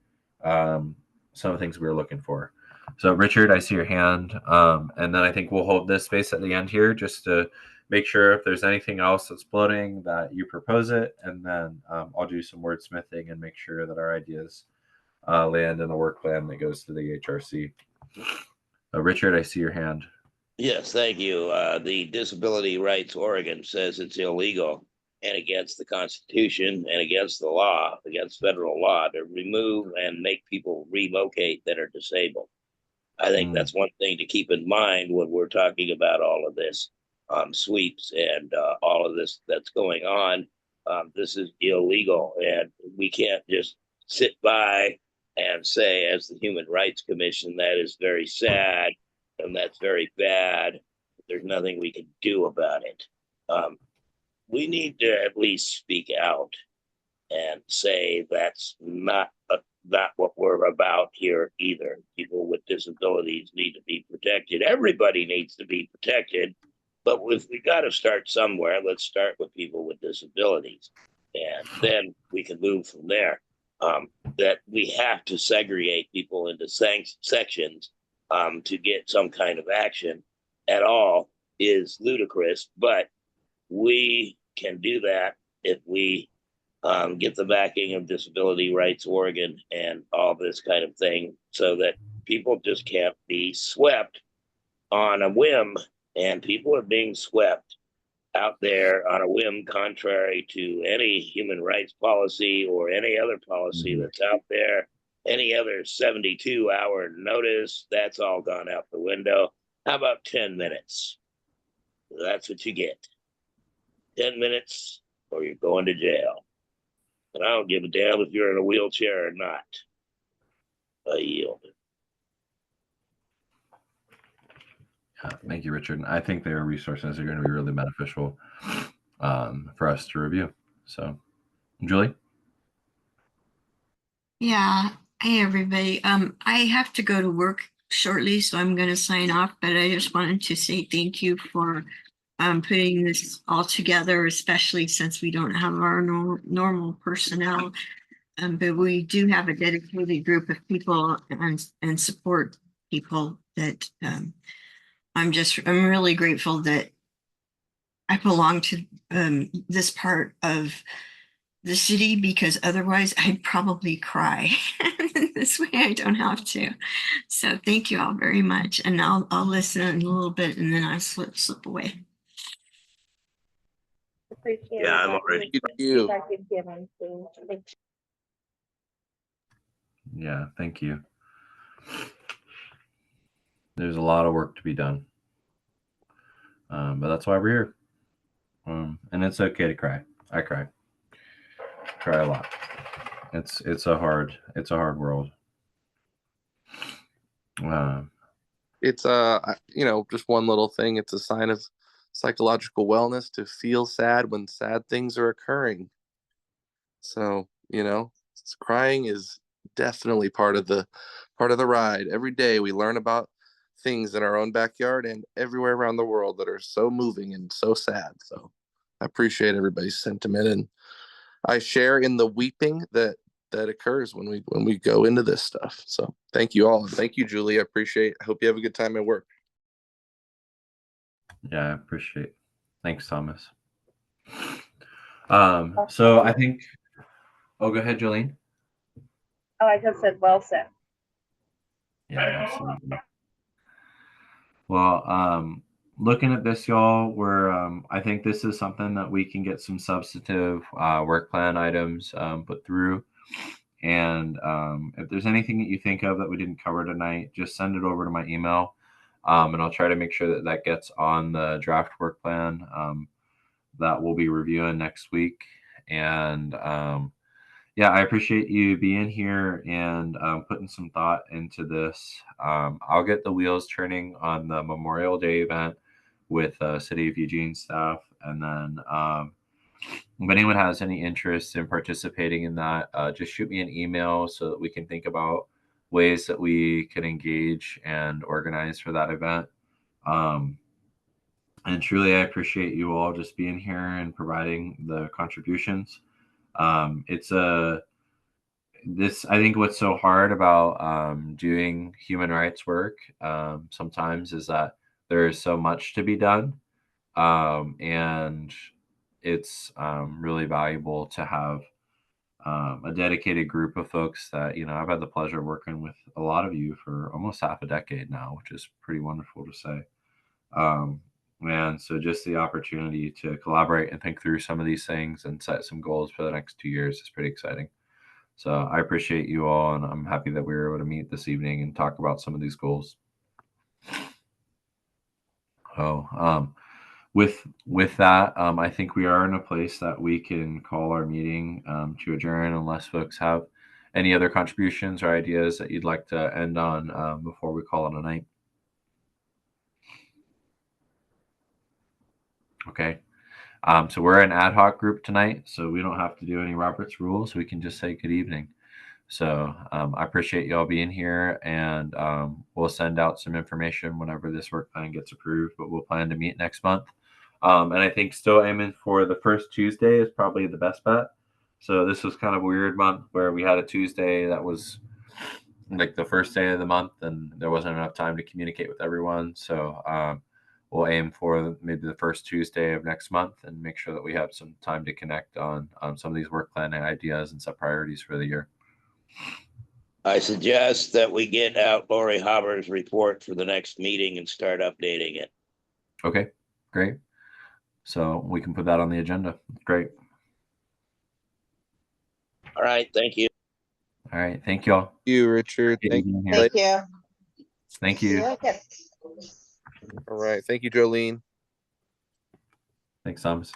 S6: some of the things we were looking for. So Richard, I see your hand, and then I think we'll hold this space at the end here just to make sure if there's anything else that's floating that you propose it, and then I'll do some wordsmithing and make sure that our ideas land in a work plan that goes to the HRC. Richard, I see your hand.
S3: Yes, thank you. The Disability Rights Oregon says it's illegal and against the Constitution and against the law, against federal law, to remove and make people relocate that are disabled. I think that's one thing to keep in mind when we're talking about all of this sweeps and all of this that's going on. This is illegal, and we can't just sit by and say, as the Human Rights Commission, that is very sad and that's very bad. There's nothing we can do about it. We need to at least speak out and say that's not what we're about here either. People with disabilities need to be protected. Everybody needs to be protected, but if we got to start somewhere, let's start with people with disabilities, and then we can move from there. That we have to segregate people into sections to get some kind of action at all is ludicrous, but we can do that if we get the backing of Disability Rights Oregon and all this kind of thing, so that people just can't be swept on a whim. And people are being swept out there on a whim, contrary to any human rights policy or any other policy that's out there. Any other 72-hour notice, that's all gone out the window. How about 10 minutes? That's what you get. 10 minutes or you're going to jail. And I don't give a damn if you're in a wheelchair or not. I yield.
S6: Thank you, Richard. I think their resources are going to be really beneficial for us to review. So, Julie?
S4: Yeah. Hey, everybody. I have to go to work shortly, so I'm going to sign off, but I just wanted to say thank you for putting this all together, especially since we don't have our normal personnel. But we do have a dedicated group of people and support people that I'm really grateful that I belong to this part of the city, because otherwise I'd probably cry. This way I don't have to. So thank you all very much. And I'll listen in a little bit and then I'll slip away.
S5: Appreciate
S3: Yeah, I'm already.
S7: You.
S6: Yeah, thank you. There's a lot of work to be done. But that's why we're here. And it's okay to cry. I cry. Cry a lot. It's a hard world.
S7: It's just one little thing. It's a sign of psychological wellness to feel sad when sad things are occurring. So, crying is definitely part of the ride. Every day we learn about things in our own backyard and everywhere around the world that are so moving and so sad. So I appreciate everybody's sentiment, and I share in the weeping that occurs when we go into this stuff. So thank you all. And thank you, Julie. I hope you have a good time at work.
S6: Yeah, I appreciate it. Thanks, Thomas. So I think, go ahead, Jolene.
S5: Oh, I just said, well said.
S6: Yeah, absolutely. Well, looking at this, y'all, I think this is something that we can get some substantive work plan items put through. And if there's anything that you think of that we didn't cover tonight, just send it over to my email. And I'll try to make sure that gets on the draft work plan that we'll be reviewing next week. And yeah, I appreciate you being here and putting some thought into this. I'll get the wheels turning on the Memorial Day event with City of Eugene staff. And then if anyone has any interest in participating in that, just shoot me an email so that we can think about ways that we can engage and organize for that event. And truly, I appreciate you all just being here and providing the contributions. I think what's so hard about doing human rights work sometimes is that there is so much to be done. And it's really valuable to have a dedicated group of folks that, you know, I've had the pleasure of working with a lot of you for almost half a decade now, which is pretty wonderful to say. And so just the opportunity to collaborate and think through some of these things and set some goals for the next 2 years is pretty exciting. So I appreciate you all, and I'm happy that we were able to meet this evening and talk about some of these goals. So with that, I think we are in a place that we can call our meeting to adjourn, unless folks have any other contributions or ideas that you'd like to end on before we call it a night. Okay. So we're an ad hoc group tonight, so we don't have to do any Robert's rules. We can just say good evening. So I appreciate y'all being here, and we'll send out some information whenever this work plan gets approved, but we'll plan to meet next month. And I think still aiming for the first Tuesday is probably the best bet. So this was kind of a weird month where we had a Tuesday that was like the first day of the month, and there wasn't enough time to communicate with everyone. So we'll aim for maybe the first Tuesday of next month and make sure that we have some time to connect on some of these work planning ideas and set priorities for the year.
S3: I suggest that we get out Lori Haber's report for the next meeting and start updating it.
S6: Okay, great. So we can put that on the agenda. Great.
S3: All right, thank you.
S6: All right. Thank y'all.
S7: You, Richard.
S6: Good
S7: Thank
S6: evening
S7: you.
S6: here.
S5: Thank you.
S6: Thank
S5: See
S6: you.
S5: you again.
S7: All right. Thank you, Jolene.
S6: Thanks, Thomas.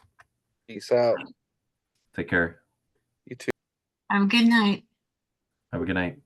S7: Peace out.
S6: Take care.
S7: You too.
S4: Have a good night.
S6: Have a good night.